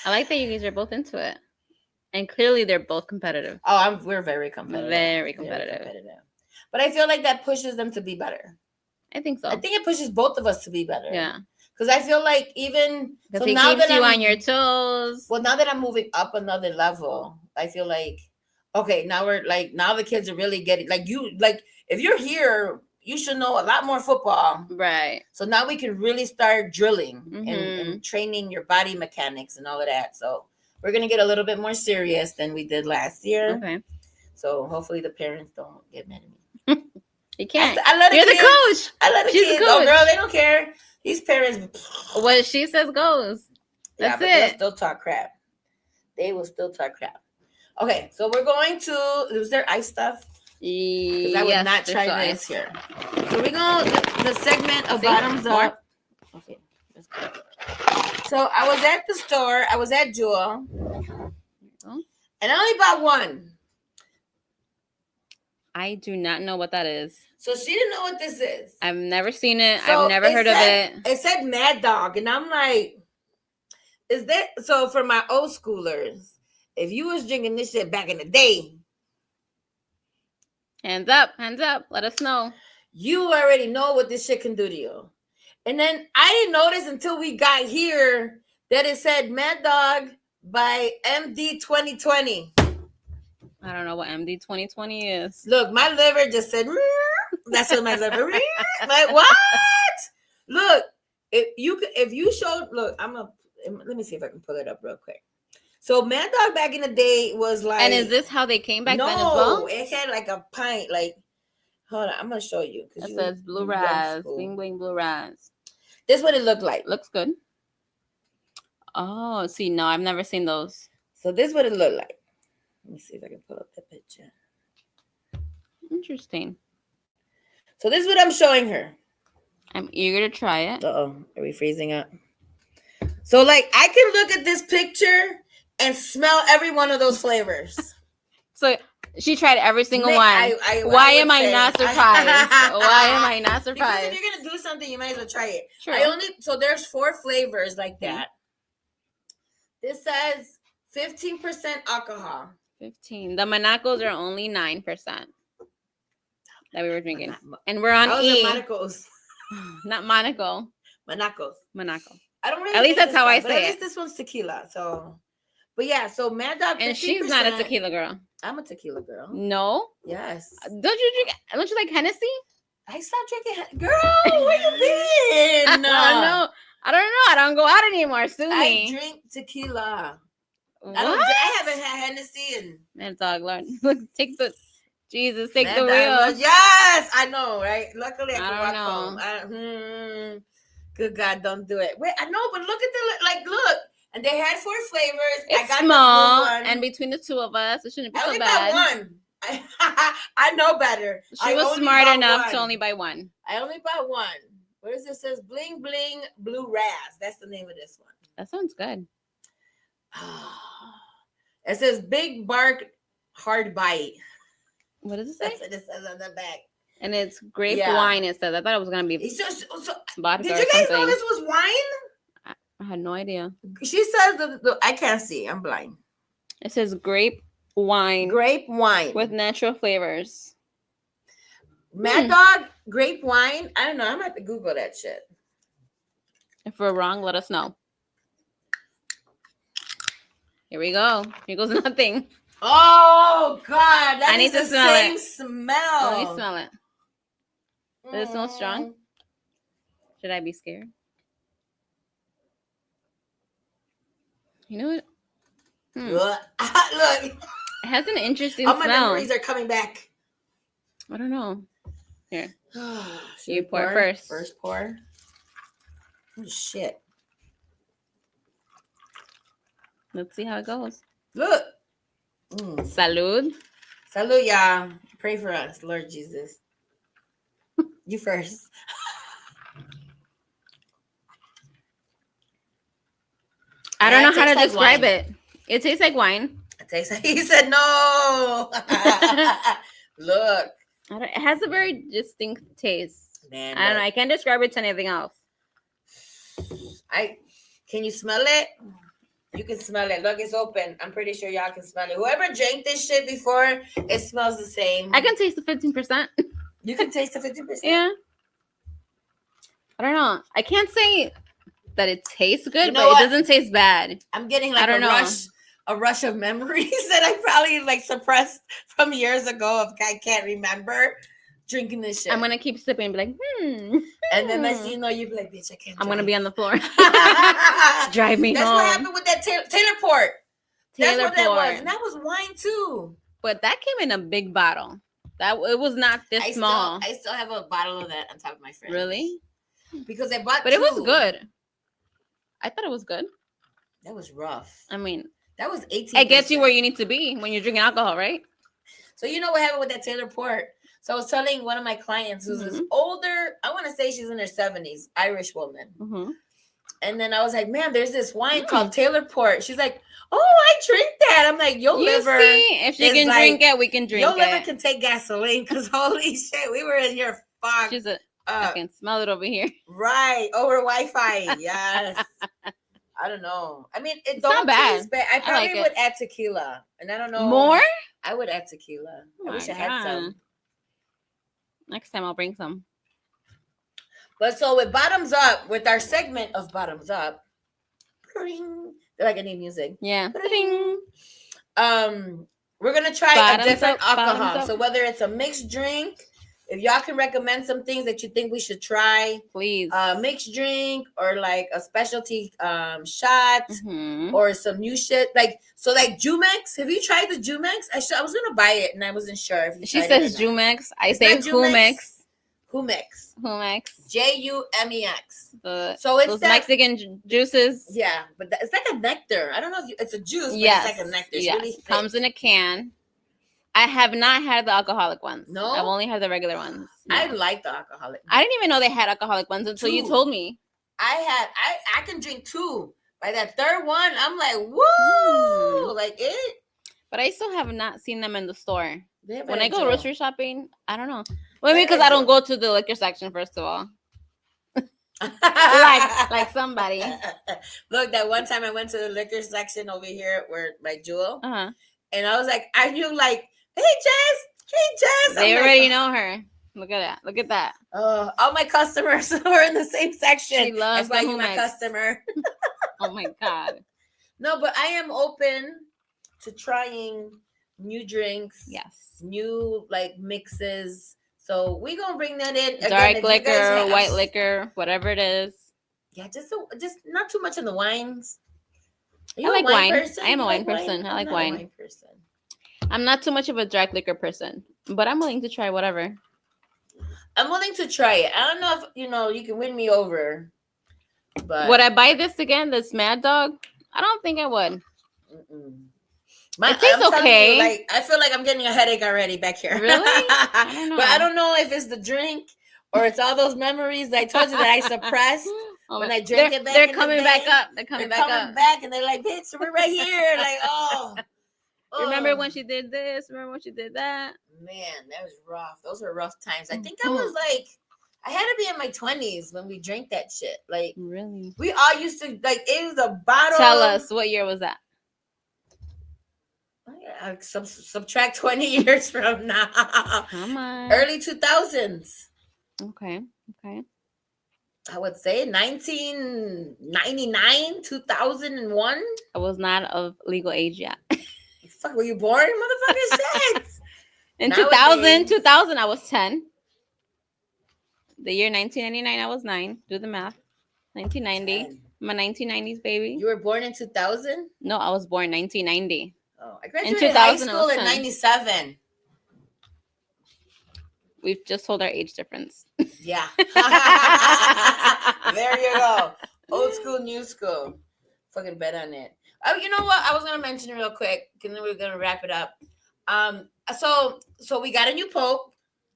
[SPEAKER 2] I like that you guys are both into it. And clearly they're both competitive.
[SPEAKER 1] Oh, we're very competitive.
[SPEAKER 2] Very competitive.
[SPEAKER 1] But I feel like that pushes them to be better.
[SPEAKER 2] I think so.
[SPEAKER 1] I think it pushes both of us to be better.
[SPEAKER 2] Yeah.
[SPEAKER 1] Because I feel like even
[SPEAKER 2] so he now keeps you on your toes.
[SPEAKER 1] Well, now that I'm moving up another level, I feel like, okay, now the kids are really getting if you're here, you should know a lot more football.
[SPEAKER 2] Right.
[SPEAKER 1] So now we can really start drilling and training your body mechanics and all of that. So we're going to get a little bit more serious than we did last year.
[SPEAKER 2] Okay.
[SPEAKER 1] So hopefully the parents don't get mad at me.
[SPEAKER 2] You can't.
[SPEAKER 1] I love the
[SPEAKER 2] You're
[SPEAKER 1] kids.
[SPEAKER 2] the coach.
[SPEAKER 1] I love the kids. Oh, girl, they don't care. These parents.
[SPEAKER 2] What she says goes. That's it.
[SPEAKER 1] They'll still talk crap. They will still talk crap. Okay, so we're going to. Was there ice stuff? Because I would not try this here. So we're going the segment of bottoms up. Okay, let's go. So I was at the store. I was at Jewel, and I only bought one.
[SPEAKER 2] I do not know what that is.
[SPEAKER 1] So she didn't know what this is.
[SPEAKER 2] I've never seen it. So I've never heard of it.
[SPEAKER 1] It said Mad Dog, and I'm like, is that so? For my old schoolers, if you was drinking this shit back in the day,
[SPEAKER 2] hands up, let us know.
[SPEAKER 1] You already know what this shit can do to you. And then I didn't notice until we got here that it said Mad Dog by MD 2020.
[SPEAKER 2] I don't know what MD 2020 is.
[SPEAKER 1] Look, my liver just said, that's what my liver, like, what? Look, if you showed, look, let me see if I can pull it up real quick. So Mad Dog back in the day was like.
[SPEAKER 2] And is this how they came back then as well?
[SPEAKER 1] No, it had like a pint, like, hold on, I'm going to show you.
[SPEAKER 2] It says Blue Raz, bling bling Blue Raz.
[SPEAKER 1] This is what it looked like.
[SPEAKER 2] Looks good. Oh, see, no, I've never seen those.
[SPEAKER 1] So this is what it looked like. Let me see if I can pull up the picture.
[SPEAKER 2] Interesting.
[SPEAKER 1] So this is what I'm showing her.
[SPEAKER 2] I'm eager to try it.
[SPEAKER 1] Uh-oh. Are we freezing up? So, like, I can look at this picture and smell every one of those flavors.
[SPEAKER 2] So she tried every single one. Why am I not surprised? Why am I not surprised?
[SPEAKER 1] Because if you're going to do something, you might as well try it.
[SPEAKER 2] True.
[SPEAKER 1] So there's 4 flavors like that. This says 15% alcohol.
[SPEAKER 2] 15. The Monacos are only 9% that we were drinking. And we're on E.
[SPEAKER 1] Monacos.
[SPEAKER 2] Not Monaco.
[SPEAKER 1] Monaco. I don't really.
[SPEAKER 2] At least that's how I say it.
[SPEAKER 1] At least this one's tequila. So, but yeah. So Mad Dog. 15%.
[SPEAKER 2] And she's not a tequila girl.
[SPEAKER 1] I'm a tequila girl.
[SPEAKER 2] No.
[SPEAKER 1] Yes.
[SPEAKER 2] Don't you like Hennessy?
[SPEAKER 1] I stopped drinking. Girl, where you been?
[SPEAKER 2] No. I don't know. I don't go out anymore. Sue me.
[SPEAKER 1] I drink tequila.
[SPEAKER 2] What?
[SPEAKER 1] I haven't had Hennessy and
[SPEAKER 2] Mad Dog, Lord. Look, take the wheel.
[SPEAKER 1] Yes, I know, right? Luckily, I can walk home. Good God, don't do it. Wait, I know, but look at look. And they had 4 flavors. I
[SPEAKER 2] It's
[SPEAKER 1] got
[SPEAKER 2] small,
[SPEAKER 1] the blue one.
[SPEAKER 2] and between the two of us, it shouldn't be
[SPEAKER 1] I
[SPEAKER 2] so
[SPEAKER 1] only
[SPEAKER 2] bad.
[SPEAKER 1] bought one. I know better.
[SPEAKER 2] She was smart enough to only buy one.
[SPEAKER 1] I only bought one. What is it? It says Bling Bling Blue Raz. That's the name of this one.
[SPEAKER 2] That sounds good.
[SPEAKER 1] It says Big Bark Hard Bite.
[SPEAKER 2] What does it say?
[SPEAKER 1] That's what it says on the back.
[SPEAKER 2] And it's grape wine. It says. I thought it was gonna be vodka.
[SPEAKER 1] Did you guys know this was wine?
[SPEAKER 2] I had no idea.
[SPEAKER 1] She says I can't see. I'm blind.
[SPEAKER 2] It says grape wine.
[SPEAKER 1] Grape wine
[SPEAKER 2] with natural flavors.
[SPEAKER 1] Mad Dog grape wine. I don't know. I'm gonna have to Google that shit.
[SPEAKER 2] If we're wrong, let us know. Here we go. Here goes nothing.
[SPEAKER 1] Oh God!
[SPEAKER 2] I need to smell it.
[SPEAKER 1] Smell.
[SPEAKER 2] Let me smell it. Does it smell strong? Should I be scared? You know what?
[SPEAKER 1] Look,
[SPEAKER 2] it has an interesting
[SPEAKER 1] all my
[SPEAKER 2] smell.
[SPEAKER 1] memories are coming back.
[SPEAKER 2] I don't know. Here,
[SPEAKER 1] you
[SPEAKER 2] you pour first.
[SPEAKER 1] First pour. Oh shit!
[SPEAKER 2] Let's see how it goes.
[SPEAKER 1] Look.
[SPEAKER 2] Salud.
[SPEAKER 1] Salud, y'all. Pray for us, Lord Jesus. You first.
[SPEAKER 2] I don't know how to describe it. It tastes like wine.
[SPEAKER 1] It tastes like he said no. Look.
[SPEAKER 2] It has a very distinct taste.
[SPEAKER 1] Man,
[SPEAKER 2] I don't know. I can't describe it to anything else.
[SPEAKER 1] Can you smell it? You can smell it. Look, it's open. I'm pretty sure y'all can smell it. Whoever drank this shit before, it smells the same.
[SPEAKER 2] I can taste the 15%.
[SPEAKER 1] You can taste the 15%?
[SPEAKER 2] Yeah. I don't know. I can't say that it tastes good, but it doesn't taste bad.
[SPEAKER 1] I'm getting like a rush of memories that I probably suppressed from years ago if I can't remember drinking this shit.
[SPEAKER 2] I'm going to keep sipping and be like,
[SPEAKER 1] And then next thing you know, you'd be like, bitch, I can't.
[SPEAKER 2] I'm going to be on the floor. Drive me home.
[SPEAKER 1] That's what happened with that Taylor Port. That's what that was. And that was wine too.
[SPEAKER 2] But that came in a big bottle. It was not this small.
[SPEAKER 1] I still have a bottle of that on top of my fridge.
[SPEAKER 2] Really?
[SPEAKER 1] Because I bought
[SPEAKER 2] But it was good. I thought it was good.
[SPEAKER 1] That was rough.
[SPEAKER 2] I mean,
[SPEAKER 1] that was 18%.
[SPEAKER 2] It gets you where you need to be when you're drinking alcohol, right?
[SPEAKER 1] So you know what happened with that Taylor Port? So I was telling one of my clients who's this older, I want to say she's in her 70s, Irish woman. Mm-hmm. And then I was like, man, there's this wine called Taylor Port. She's like, oh, I drink that. I'm like, your liver.
[SPEAKER 2] If she can drink it, we can drink it.
[SPEAKER 1] Your liver can take gasoline because holy shit, we were in here fog.
[SPEAKER 2] I can smell it over here.
[SPEAKER 1] Right. Over Wi-Fi. Yes. I don't know. I mean, it's
[SPEAKER 2] not bad.
[SPEAKER 1] Taste bad. I probably would add tequila. And I don't know.
[SPEAKER 2] More?
[SPEAKER 1] I would add tequila. I wish I had some.
[SPEAKER 2] Next time I'll bring some.
[SPEAKER 1] But so with Bottoms Up, with our segment of Bottoms Up, they're like any music.
[SPEAKER 2] Yeah.
[SPEAKER 1] We're gonna try a different alcohol. So whether it's a mixed drink, if y'all can recommend some things that you think we should try,
[SPEAKER 2] please.
[SPEAKER 1] Mixed drink or like a specialty shot or some new shit. Like Jumex. Have you tried the Jumex? I was gonna buy it and I wasn't sure if you
[SPEAKER 2] She says Jumex. I say Jumex.
[SPEAKER 1] Jumex.
[SPEAKER 2] Jumex.
[SPEAKER 1] So it's
[SPEAKER 2] those Mexican juices.
[SPEAKER 1] Yeah, but it's like a nectar. I don't know if it's a juice, but
[SPEAKER 2] yes.
[SPEAKER 1] it's like a nectar. It's
[SPEAKER 2] yes.
[SPEAKER 1] really thick.
[SPEAKER 2] Comes in a can. I have not had the alcoholic ones.
[SPEAKER 1] No,
[SPEAKER 2] I've only had the regular ones. No.
[SPEAKER 1] I like the alcoholic.
[SPEAKER 2] I didn't even know they had alcoholic ones until you told me.
[SPEAKER 1] I can drink 2. By that third one, I'm like, woo, like it.
[SPEAKER 2] But I still have not seen them in the store. When I go
[SPEAKER 1] Joe.
[SPEAKER 2] grocery shopping, I don't know. Well, maybe because I don't go to the liquor section, first of all. like somebody.
[SPEAKER 1] Look, that one time I went to the liquor section over here where my Jewel,
[SPEAKER 2] and
[SPEAKER 1] I was like, I knew like, hey Jess.
[SPEAKER 2] They already know her. Look at that. Look at that.
[SPEAKER 1] All my customers were in the same section.
[SPEAKER 2] She loves
[SPEAKER 1] That's why you're my customer.
[SPEAKER 2] Oh my God.
[SPEAKER 1] No, but I am open to trying new drinks.
[SPEAKER 2] Yes.
[SPEAKER 1] New like mixes. So we gonna bring that in.
[SPEAKER 2] Dark liquor, white liquor, whatever it is.
[SPEAKER 1] Yeah, just not too much in the wines.
[SPEAKER 2] I like wine. I am a wine person. I like wine. I'm not too much of a dark liquor person, but I'm willing to try whatever.
[SPEAKER 1] I'm willing to try it. I don't know if you can win me over. But
[SPEAKER 2] would I buy this again? This Mad Dog? I don't think I would.
[SPEAKER 1] mm-mm.
[SPEAKER 2] It tastes
[SPEAKER 1] I'm telling
[SPEAKER 2] okay.
[SPEAKER 1] you, like I feel like I'm getting a headache already back here.
[SPEAKER 2] Really? I don't know.
[SPEAKER 1] But I don't know if it's the drink or it's all those memories I told you that I suppressed when I drank it back
[SPEAKER 2] they're
[SPEAKER 1] in
[SPEAKER 2] coming
[SPEAKER 1] the
[SPEAKER 2] back
[SPEAKER 1] day.
[SPEAKER 2] up. They're coming back up.
[SPEAKER 1] And they're like, bitch, we're right here. Like, oh.
[SPEAKER 2] Remember when she did this? Remember when she did that?
[SPEAKER 1] Man, that was rough. Those were rough times. I think I was like, I had to be in my 20s when we drank that shit. Like,
[SPEAKER 2] really?
[SPEAKER 1] We all used to, like, it was a bottle.
[SPEAKER 2] Tell us, what year was that?
[SPEAKER 1] Subtract 20 years from now.
[SPEAKER 2] Come on.
[SPEAKER 1] Early 2000s.
[SPEAKER 2] Okay.
[SPEAKER 1] I would say 1999, 2001.
[SPEAKER 2] I was not of legal age yet.
[SPEAKER 1] Fuck, were you born, motherfucker? Shit.
[SPEAKER 2] In
[SPEAKER 1] Nowadays.
[SPEAKER 2] 2000, I was 10. The year 1999, I was 9. Do the math. 1990.
[SPEAKER 1] 10.
[SPEAKER 2] I'm a 1990s baby.
[SPEAKER 1] You were born in 2000?
[SPEAKER 2] No, I was born 1990.
[SPEAKER 1] Oh, I graduated high
[SPEAKER 2] 2000,
[SPEAKER 1] school in
[SPEAKER 2] 10.
[SPEAKER 1] 97.
[SPEAKER 2] We've just told our age difference.
[SPEAKER 1] Yeah. There you go. Old school, new school. Fucking bet on it. Oh, you know what? I was gonna mention real quick, and then we're gonna wrap it up. So we got a new pope.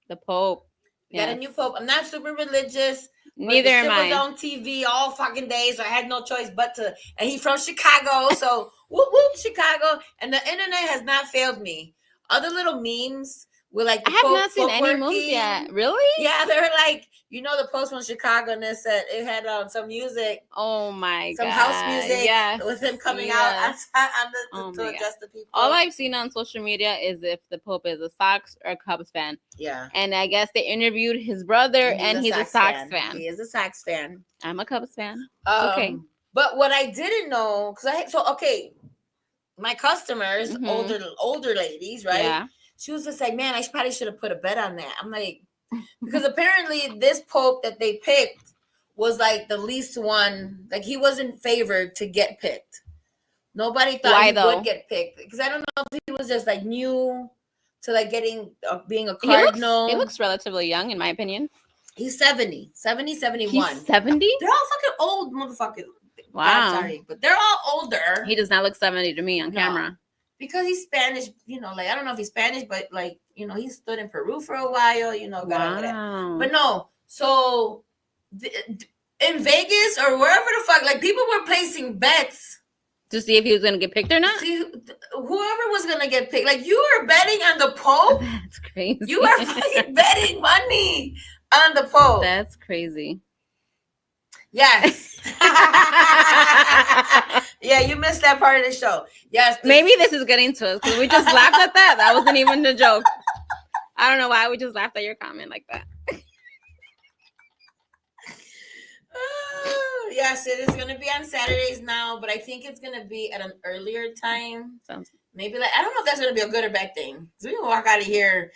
[SPEAKER 2] The Pope.
[SPEAKER 1] We got a new pope. I'm not super religious.
[SPEAKER 2] Neither am
[SPEAKER 1] I. Was
[SPEAKER 2] I.
[SPEAKER 1] on TV all fucking day, so I had no choice but to. And he's from Chicago, so whoop whoop Chicago. And the internet has not failed me. Other little memes with like the
[SPEAKER 2] I have
[SPEAKER 1] Pope
[SPEAKER 2] not seen any moves
[SPEAKER 1] working.
[SPEAKER 2] yet. Really?
[SPEAKER 1] Yeah, they're like, you know, the post from Chicago, and it said it had some music.
[SPEAKER 2] Oh my god.
[SPEAKER 1] Some house music.
[SPEAKER 2] Yes.
[SPEAKER 1] With him coming out to address the people.
[SPEAKER 2] All I've seen on social media is if the Pope is a Sox or a Cubs fan.
[SPEAKER 1] Yeah.
[SPEAKER 2] And I guess they interviewed his brother, and he's a Sox fan.
[SPEAKER 1] He is a Sox fan.
[SPEAKER 2] I'm a Cubs fan.
[SPEAKER 1] Okay. But what I didn't know, my customers, older ladies, right? Yeah. She was just like, man, I probably should have put a bet on that. I'm like, because apparently this Pope that they picked was like the least one. Like he wasn't favored to get picked. Nobody thought he would get picked. Because I don't know if he was just like new to like being a cardinal.
[SPEAKER 2] He looks relatively young in my opinion.
[SPEAKER 1] He's 70, 71.
[SPEAKER 2] He's 70?
[SPEAKER 1] They're all fucking old motherfuckers.
[SPEAKER 2] Wow.
[SPEAKER 1] God, sorry, but they're all older.
[SPEAKER 2] He does not look 70 to me on camera.
[SPEAKER 1] Because he's Spanish, like I don't know if he's Spanish, but like, he stood in Peru for a while,
[SPEAKER 2] Wow.
[SPEAKER 1] But no, so in Vegas or wherever the fuck, like people were placing bets
[SPEAKER 2] to see if he was gonna get picked or not.
[SPEAKER 1] See whoever was gonna get picked. Like you were betting on the Pope.
[SPEAKER 2] That's crazy.
[SPEAKER 1] You are fucking betting money on the Pope.
[SPEAKER 2] That's crazy.
[SPEAKER 1] Yes. Yeah, you missed that part of the show. Yes.
[SPEAKER 2] Maybe this is getting to us because we just laughed at that. That wasn't even a joke. I don't know why we just laughed at your comment like that.
[SPEAKER 1] Yes, it is going to be on Saturdays now, but I think it's going to be at an earlier time. Maybe like I don't know if that's going to be a good or bad thing. So we can walk out of here.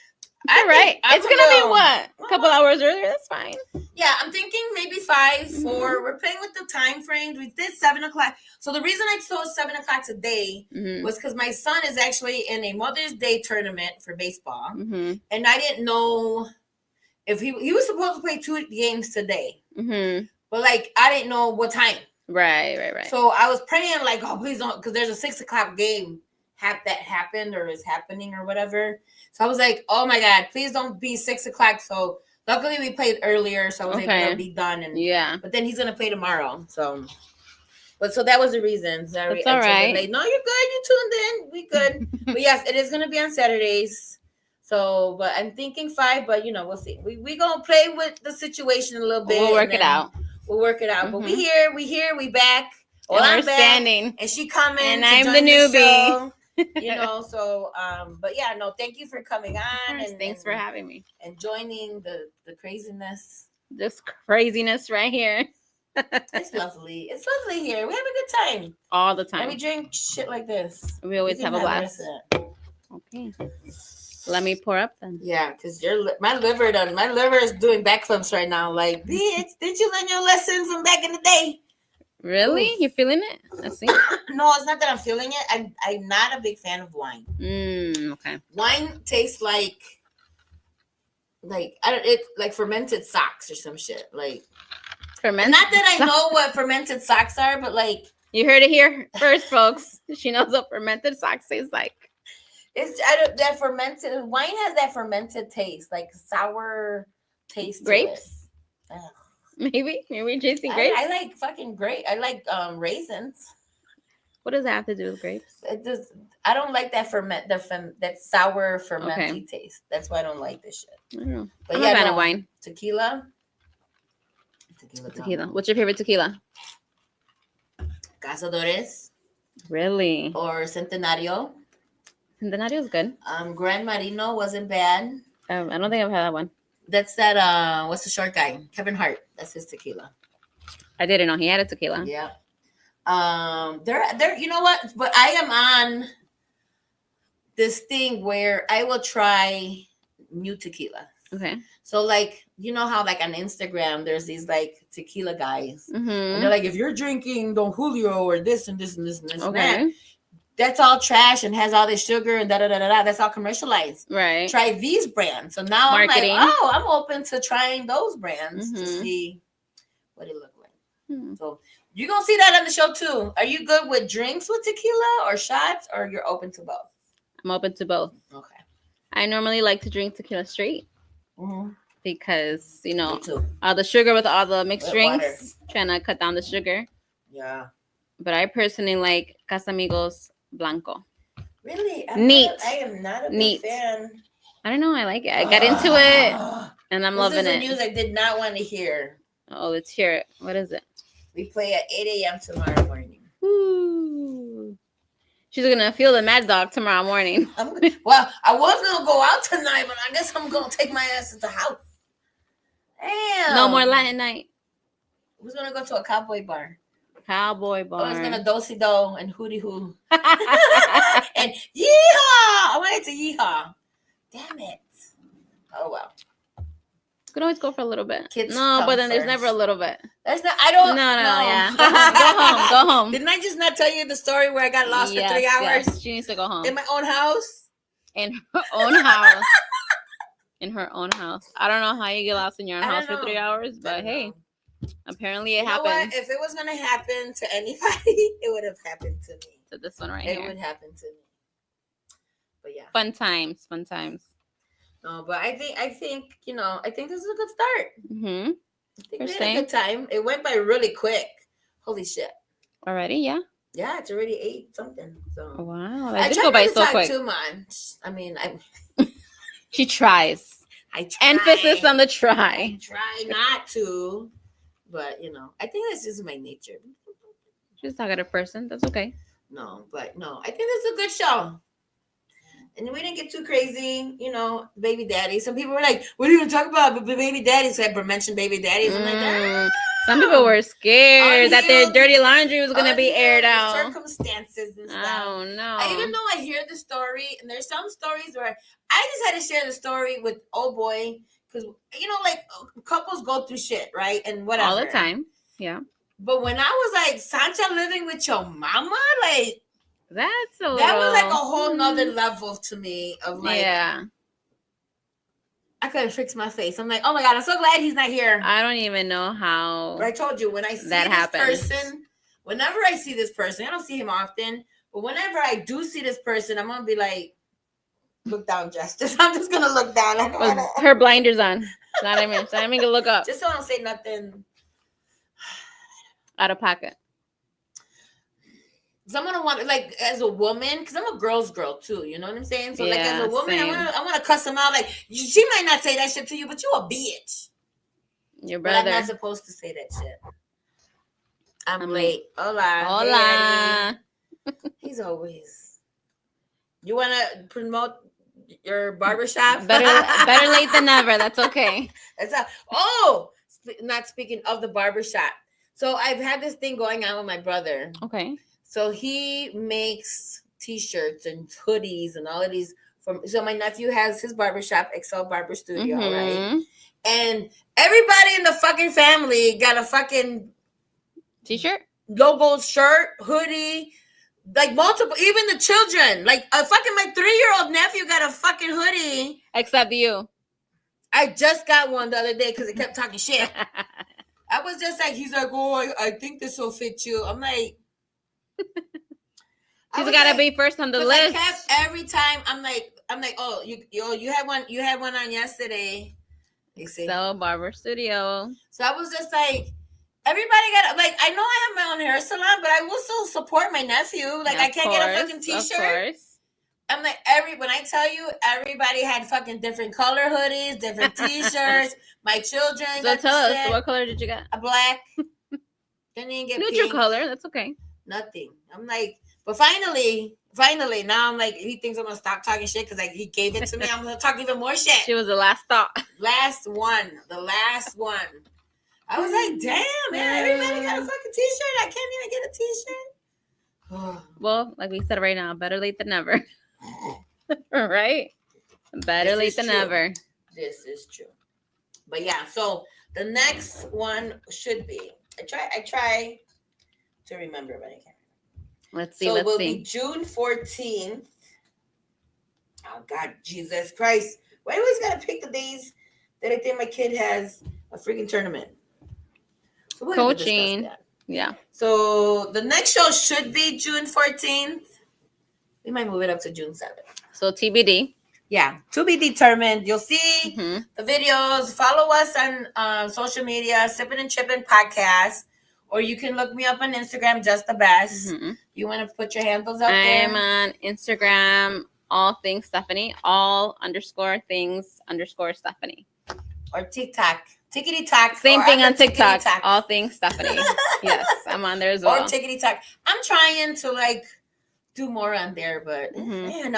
[SPEAKER 2] You're right. It's going to be what? A couple hours earlier? That's fine.
[SPEAKER 1] Yeah, I'm thinking maybe 5, 4. We're playing with the time frames. We did 7 o'clock. So the reason I chose 7 o'clock today was because my son is actually in a Mother's Day tournament for baseball. And I didn't know if he was supposed to play 2 games today. But like, I didn't know what time.
[SPEAKER 2] Right.
[SPEAKER 1] So I was praying like, oh, please don't, because there's a 6 o'clock game that happened or is happening or whatever. So I was like, oh my God, please don't be 6 o'clock. So luckily we played earlier, so I was able to be done. But then he's gonna play tomorrow. So that was the reason. Sorry,
[SPEAKER 2] it's all right.
[SPEAKER 1] No, you're good. You tuned in. We good. But yes, it is gonna be on Saturdays. So, but I'm thinking 5. But we'll see. We gonna play with the situation a little bit.
[SPEAKER 2] We'll work it out.
[SPEAKER 1] But we here. We back.
[SPEAKER 2] Well, I'm standing,
[SPEAKER 1] and she coming,
[SPEAKER 2] and I'm the newbie.
[SPEAKER 1] But yeah, no, thank you for coming on, and
[SPEAKER 2] thanks for having me
[SPEAKER 1] and joining the craziness.
[SPEAKER 2] This craziness right here.
[SPEAKER 1] It's lovely. It's lovely here. We have a good time
[SPEAKER 2] all the time,
[SPEAKER 1] and we drink shit like this.
[SPEAKER 2] We always have a blast. Okay, let me pour up then.
[SPEAKER 1] Yeah, because my liver is doing backflips right now. Like, bitch, did you learn your lesson from back in the day?
[SPEAKER 2] Really? You're feeling it? Let's see.
[SPEAKER 1] No, it's not that I'm feeling it. I'm not a big fan of wine.
[SPEAKER 2] Okay.
[SPEAKER 1] Wine tastes like fermented socks or some shit. Like
[SPEAKER 2] Fermented.
[SPEAKER 1] Not that I know what fermented socks are, but like
[SPEAKER 2] You heard it here first, folks. She knows what fermented socks taste like.
[SPEAKER 1] it's that fermented wine has that fermented taste, like sour taste
[SPEAKER 2] Grapes?
[SPEAKER 1] to it. Ugh.
[SPEAKER 2] Maybe chasing grapes.
[SPEAKER 1] I like fucking grape. I like raisins.
[SPEAKER 2] What does that have to do with grapes?
[SPEAKER 1] It just I don't like that that sour fermenty taste. That's why I don't like this shit.
[SPEAKER 2] I don't know.
[SPEAKER 1] But
[SPEAKER 2] I'm
[SPEAKER 1] yeah,
[SPEAKER 2] a fan of wine.
[SPEAKER 1] Tequila.
[SPEAKER 2] Tequila. What's your favorite tequila?
[SPEAKER 1] Cazadores
[SPEAKER 2] Really?
[SPEAKER 1] or Centenario.
[SPEAKER 2] Centenario is good.
[SPEAKER 1] Gran Marino wasn't bad.
[SPEAKER 2] I don't think I've had that one.
[SPEAKER 1] That's that. What's the short guy? Kevin Hart. That's his tequila.
[SPEAKER 2] I didn't know he had a tequila.
[SPEAKER 1] Yeah. There. You know what? But I am on this thing where I will try new tequila.
[SPEAKER 2] Okay.
[SPEAKER 1] So like, you know how like on Instagram there's these like tequila guys,
[SPEAKER 2] Mm-hmm.
[SPEAKER 1] and they're like, if you're drinking Don Julio or this and this and this and this and
[SPEAKER 2] Okay.
[SPEAKER 1] that, that's all trash and has all this sugar and da da da da da. That's all commercialized.
[SPEAKER 2] Right.
[SPEAKER 1] Try these brands. So now
[SPEAKER 2] Marketing.
[SPEAKER 1] I'm like, oh, I'm open to trying those brands to
[SPEAKER 2] Mhm.
[SPEAKER 1] see what it look like.
[SPEAKER 2] Hmm.
[SPEAKER 1] So you're gonna see that on the show too. Are you good with drinks with tequila or shots, or you're open to both?
[SPEAKER 2] I'm open to both.
[SPEAKER 1] Okay.
[SPEAKER 2] I normally like to drink tequila straight
[SPEAKER 1] Mm-hmm.
[SPEAKER 2] because, you know,
[SPEAKER 1] Me too.
[SPEAKER 2] all the sugar with all the mixed
[SPEAKER 1] With
[SPEAKER 2] drinks,
[SPEAKER 1] water.
[SPEAKER 2] trying to cut down the sugar.
[SPEAKER 1] Yeah.
[SPEAKER 2] But I personally like Casamigos Blanco.
[SPEAKER 1] Really?
[SPEAKER 2] Neat.
[SPEAKER 1] I am not a big
[SPEAKER 2] Neat.
[SPEAKER 1] fan.
[SPEAKER 2] I don't know. I like it. I got into it and I'm loving
[SPEAKER 1] This is the
[SPEAKER 2] it.
[SPEAKER 1] news I did not want to hear.
[SPEAKER 2] Oh, let's hear it. What is it?
[SPEAKER 1] We play at 8 a.m. tomorrow morning.
[SPEAKER 2] Ooh. She's going to feel the mad dog tomorrow morning.
[SPEAKER 1] Well, I was going to go out tonight, but I guess I'm going to take my ass to the house. Damn.
[SPEAKER 2] No more Latin night.
[SPEAKER 1] I was going to go to a cowboy bar.
[SPEAKER 2] Cowboy bar.
[SPEAKER 1] I was going to do-si-do and hootie-hoo. And yeehaw! I wanted to yeehaw. Damn it. Oh, well.
[SPEAKER 2] Could always go for a little bit.
[SPEAKER 1] Kids
[SPEAKER 2] no,
[SPEAKER 1] come
[SPEAKER 2] but then there's
[SPEAKER 1] first.
[SPEAKER 2] never a little bit.
[SPEAKER 1] That's not, I don't
[SPEAKER 2] No,
[SPEAKER 1] know.
[SPEAKER 2] yeah. Go home. Go home.
[SPEAKER 1] Didn't I just not tell you the story where I got lost for 3 hours
[SPEAKER 2] Yes. She needs to go home.
[SPEAKER 1] in my own house?
[SPEAKER 2] In her own house. In her own house. I don't know how you get lost in your own
[SPEAKER 1] I
[SPEAKER 2] house
[SPEAKER 1] don't
[SPEAKER 2] for 3
[SPEAKER 1] know.
[SPEAKER 2] hours,
[SPEAKER 1] I
[SPEAKER 2] but
[SPEAKER 1] don't
[SPEAKER 2] hey,
[SPEAKER 1] know.
[SPEAKER 2] apparently it
[SPEAKER 1] You know what?
[SPEAKER 2] happens
[SPEAKER 1] If it was going to happen to anybody, it would have happened to me.
[SPEAKER 2] to this one right
[SPEAKER 1] It
[SPEAKER 2] here.
[SPEAKER 1] would happen to me. But yeah.
[SPEAKER 2] Fun times. Fun times.
[SPEAKER 1] No, but I think, you know, I think this is a good start.
[SPEAKER 2] Mm-hmm.
[SPEAKER 1] I think
[SPEAKER 2] You're
[SPEAKER 1] we had
[SPEAKER 2] saying?
[SPEAKER 1] a good time. It went by really quick. Holy shit.
[SPEAKER 2] Already, yeah.
[SPEAKER 1] Yeah, it's already 8 something. So
[SPEAKER 2] Wow.
[SPEAKER 1] I
[SPEAKER 2] That did
[SPEAKER 1] try
[SPEAKER 2] go by
[SPEAKER 1] not to
[SPEAKER 2] so
[SPEAKER 1] talk
[SPEAKER 2] quick.
[SPEAKER 1] too much. I mean,
[SPEAKER 2] She tries.
[SPEAKER 1] I try.
[SPEAKER 2] Emphasis on the
[SPEAKER 1] I
[SPEAKER 2] try.
[SPEAKER 1] try not to, but you know, I think that's just my nature.
[SPEAKER 2] She's a talkative person. That's okay.
[SPEAKER 1] No, but no, I think this is a good show. And we didn't get too crazy, you know, baby daddy. Some people were like, what are you going to talk about? Baby daddies. I mentioned baby daddies. I'm like,
[SPEAKER 2] Mm. Some people were scared that their
[SPEAKER 1] Unhealed-
[SPEAKER 2] dirty laundry was going to be aired out.
[SPEAKER 1] Circumstances and stuff.
[SPEAKER 2] Oh, no.
[SPEAKER 1] Even though I hear the story, and there's some stories where I just had to share the story with old boy, because, you know, like, couples go through shit, right? And whatever.
[SPEAKER 2] All the time. Yeah.
[SPEAKER 1] But when I was like, Sancha living with your mama, like,
[SPEAKER 2] That's a little...
[SPEAKER 1] that was like a whole nother level to me of like,
[SPEAKER 2] yeah.
[SPEAKER 1] I couldn't fix my face. I'm like, oh my God, I'm so glad he's not here.
[SPEAKER 2] I don't even know how...
[SPEAKER 1] But I told you, when I see
[SPEAKER 2] that
[SPEAKER 1] this
[SPEAKER 2] happens.
[SPEAKER 1] person, whenever I see this person, I don't see him often, but whenever I do see this person, I'm going to be like, look down, Justice. I'm just going to look down. I don't
[SPEAKER 2] With
[SPEAKER 1] wanna,
[SPEAKER 2] her blinders on. Not even. So I'm going to look up.
[SPEAKER 1] just so I don't say nothing.
[SPEAKER 2] Out of pocket.
[SPEAKER 1] So I'm gonna want, like, as a woman, because I'm a girl's girl too, you know what I'm saying? So like, as
[SPEAKER 2] Yeah,
[SPEAKER 1] a woman,
[SPEAKER 2] same.
[SPEAKER 1] I want to cuss him out. Like, she might not say that shit to you, but you a bitch.
[SPEAKER 2] Your
[SPEAKER 1] But I'm
[SPEAKER 2] brother.
[SPEAKER 1] not supposed to say that shit. I'm
[SPEAKER 2] I'm
[SPEAKER 1] late. Hola. Hey,
[SPEAKER 2] Hola.
[SPEAKER 1] Eddie. He's always. You want to promote your barbershop?
[SPEAKER 2] Better late than never. That's okay.
[SPEAKER 1] That's not speaking of the barbershop. So I've had this thing going on with my brother.
[SPEAKER 2] Okay.
[SPEAKER 1] So he makes t-shirts and hoodies and all of these. So my nephew has his barbershop, Excel Barber Studio, right?
[SPEAKER 2] Mhm.
[SPEAKER 1] And everybody in the fucking family got a fucking
[SPEAKER 2] T-shirt?
[SPEAKER 1] logo shirt, hoodie, like multiple, even the children. Like a fucking my 3-year-old nephew got a fucking hoodie.
[SPEAKER 2] Except you.
[SPEAKER 1] I just got one the other day because it kept talking shit. I was just like, he's like, oh, I think this will fit you. I'm like,
[SPEAKER 2] She's gotta be first on the
[SPEAKER 1] because I
[SPEAKER 2] list.
[SPEAKER 1] kept every time. I'm like, oh, you had one on yesterday. You see?
[SPEAKER 2] So Barber Studio.
[SPEAKER 1] So I was just like, everybody got like, I know I have my own hair salon, but I will still support my nephew. Like, I can't get a fucking t-shirt.
[SPEAKER 2] Of course.
[SPEAKER 1] I'm like, when I tell you, everybody had fucking different color hoodies, different t-shirts. My children.
[SPEAKER 2] So tell us, what color did you get?
[SPEAKER 1] A black. Didn't even get
[SPEAKER 2] neutral
[SPEAKER 1] pink.
[SPEAKER 2] color. That's okay.
[SPEAKER 1] Nothing. I'm like, but finally, now I'm like, he thinks I'm gonna stop talking shit because like he gave it to me. I'm gonna talk even more shit.
[SPEAKER 2] She was the last thought.
[SPEAKER 1] The last one. I was like, damn, man, everybody got a fucking t-shirt. I can't even get a t-shirt.
[SPEAKER 2] Well, like we said right now, better late than never. Right? Better late than never.
[SPEAKER 1] This is true. But yeah, so the next one should be. I try to remember, but I can't.
[SPEAKER 2] Let's see.
[SPEAKER 1] So it will be June 14th. Oh God, Jesus Christ! Why do I always gotta pick the days that I think my kid has a freaking tournament? So we'll
[SPEAKER 2] coaching. Yeah.
[SPEAKER 1] So the next show should be June 14th. We might move it up to June 7th.
[SPEAKER 2] So TBD.
[SPEAKER 1] Yeah, to be determined. You'll see the videos. Follow us on social media, Sippin N Trippin podcast, or you can look me up on Instagram, Just the Best. You want to put your handles out there?
[SPEAKER 2] I'm on Instagram, all things Stephanie, all _things _Stephanie.
[SPEAKER 1] Or TikTok. Tickety Talk.
[SPEAKER 2] Same thing on TikTok. All things Stephanie. Yes, I'm on there as well.
[SPEAKER 1] Or Tickety Talk. I'm trying to like do more on there, but man,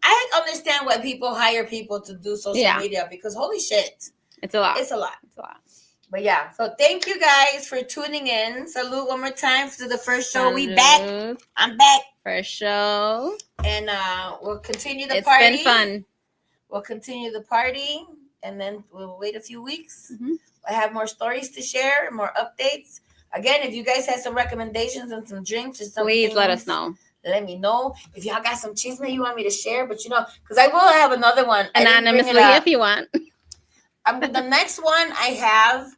[SPEAKER 1] I understand why people hire people to do social media because holy shit.
[SPEAKER 2] It's a lot.
[SPEAKER 1] It's a lot. But yeah, so thank you guys for tuning in. Salute one more time to the first show. We back. I'm back.
[SPEAKER 2] First show.
[SPEAKER 1] And we'll continue the party.
[SPEAKER 2] It's been fun.
[SPEAKER 1] We'll continue the party. And then we'll wait a few weeks. I have more stories to share, more updates. Again, if you guys have some recommendations and some drinks or something,
[SPEAKER 2] please let us know.
[SPEAKER 1] Let me know. If y'all got some chisme you want me to share, but because I will have another one.
[SPEAKER 2] Anonymously if you want.
[SPEAKER 1] The next one I have,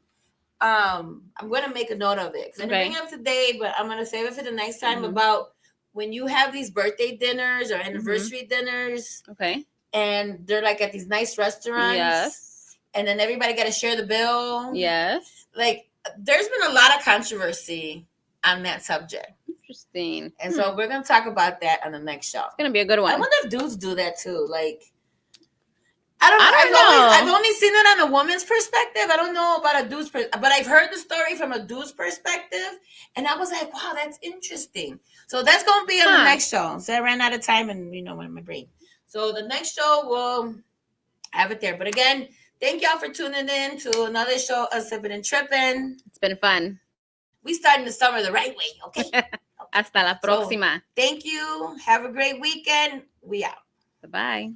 [SPEAKER 1] I'm going to make a note of it. Because I didn't bring it up today, but I'm going to save it for the next time about when you have these birthday dinners or anniversary dinners.
[SPEAKER 2] Okay.
[SPEAKER 1] And they're like at these nice restaurants.
[SPEAKER 2] Yes.
[SPEAKER 1] And then everybody got to share the bill.
[SPEAKER 2] Yes.
[SPEAKER 1] Like, there's been a lot of controversy on that subject.
[SPEAKER 2] Interesting.
[SPEAKER 1] And so we're going to talk about that on the next show.
[SPEAKER 2] It's going to be a good one.
[SPEAKER 1] I wonder if dudes do that too. Like, I don't know. I've only seen it on a woman's perspective. I don't know about a dude's perspective. But I've heard the story from a dude's perspective. And I was like, wow, that's interesting. So that's going to be on the next show. So I ran out of time and, in my brain. So the next show, we'll have it there. But again, thank y'all for tuning in to another show of Sippin N Trippin.
[SPEAKER 2] It's been fun.
[SPEAKER 1] We starting the summer the right way, okay?
[SPEAKER 2] Hasta la próxima.
[SPEAKER 1] So, thank you. Have a great weekend. We out.
[SPEAKER 2] Bye-bye.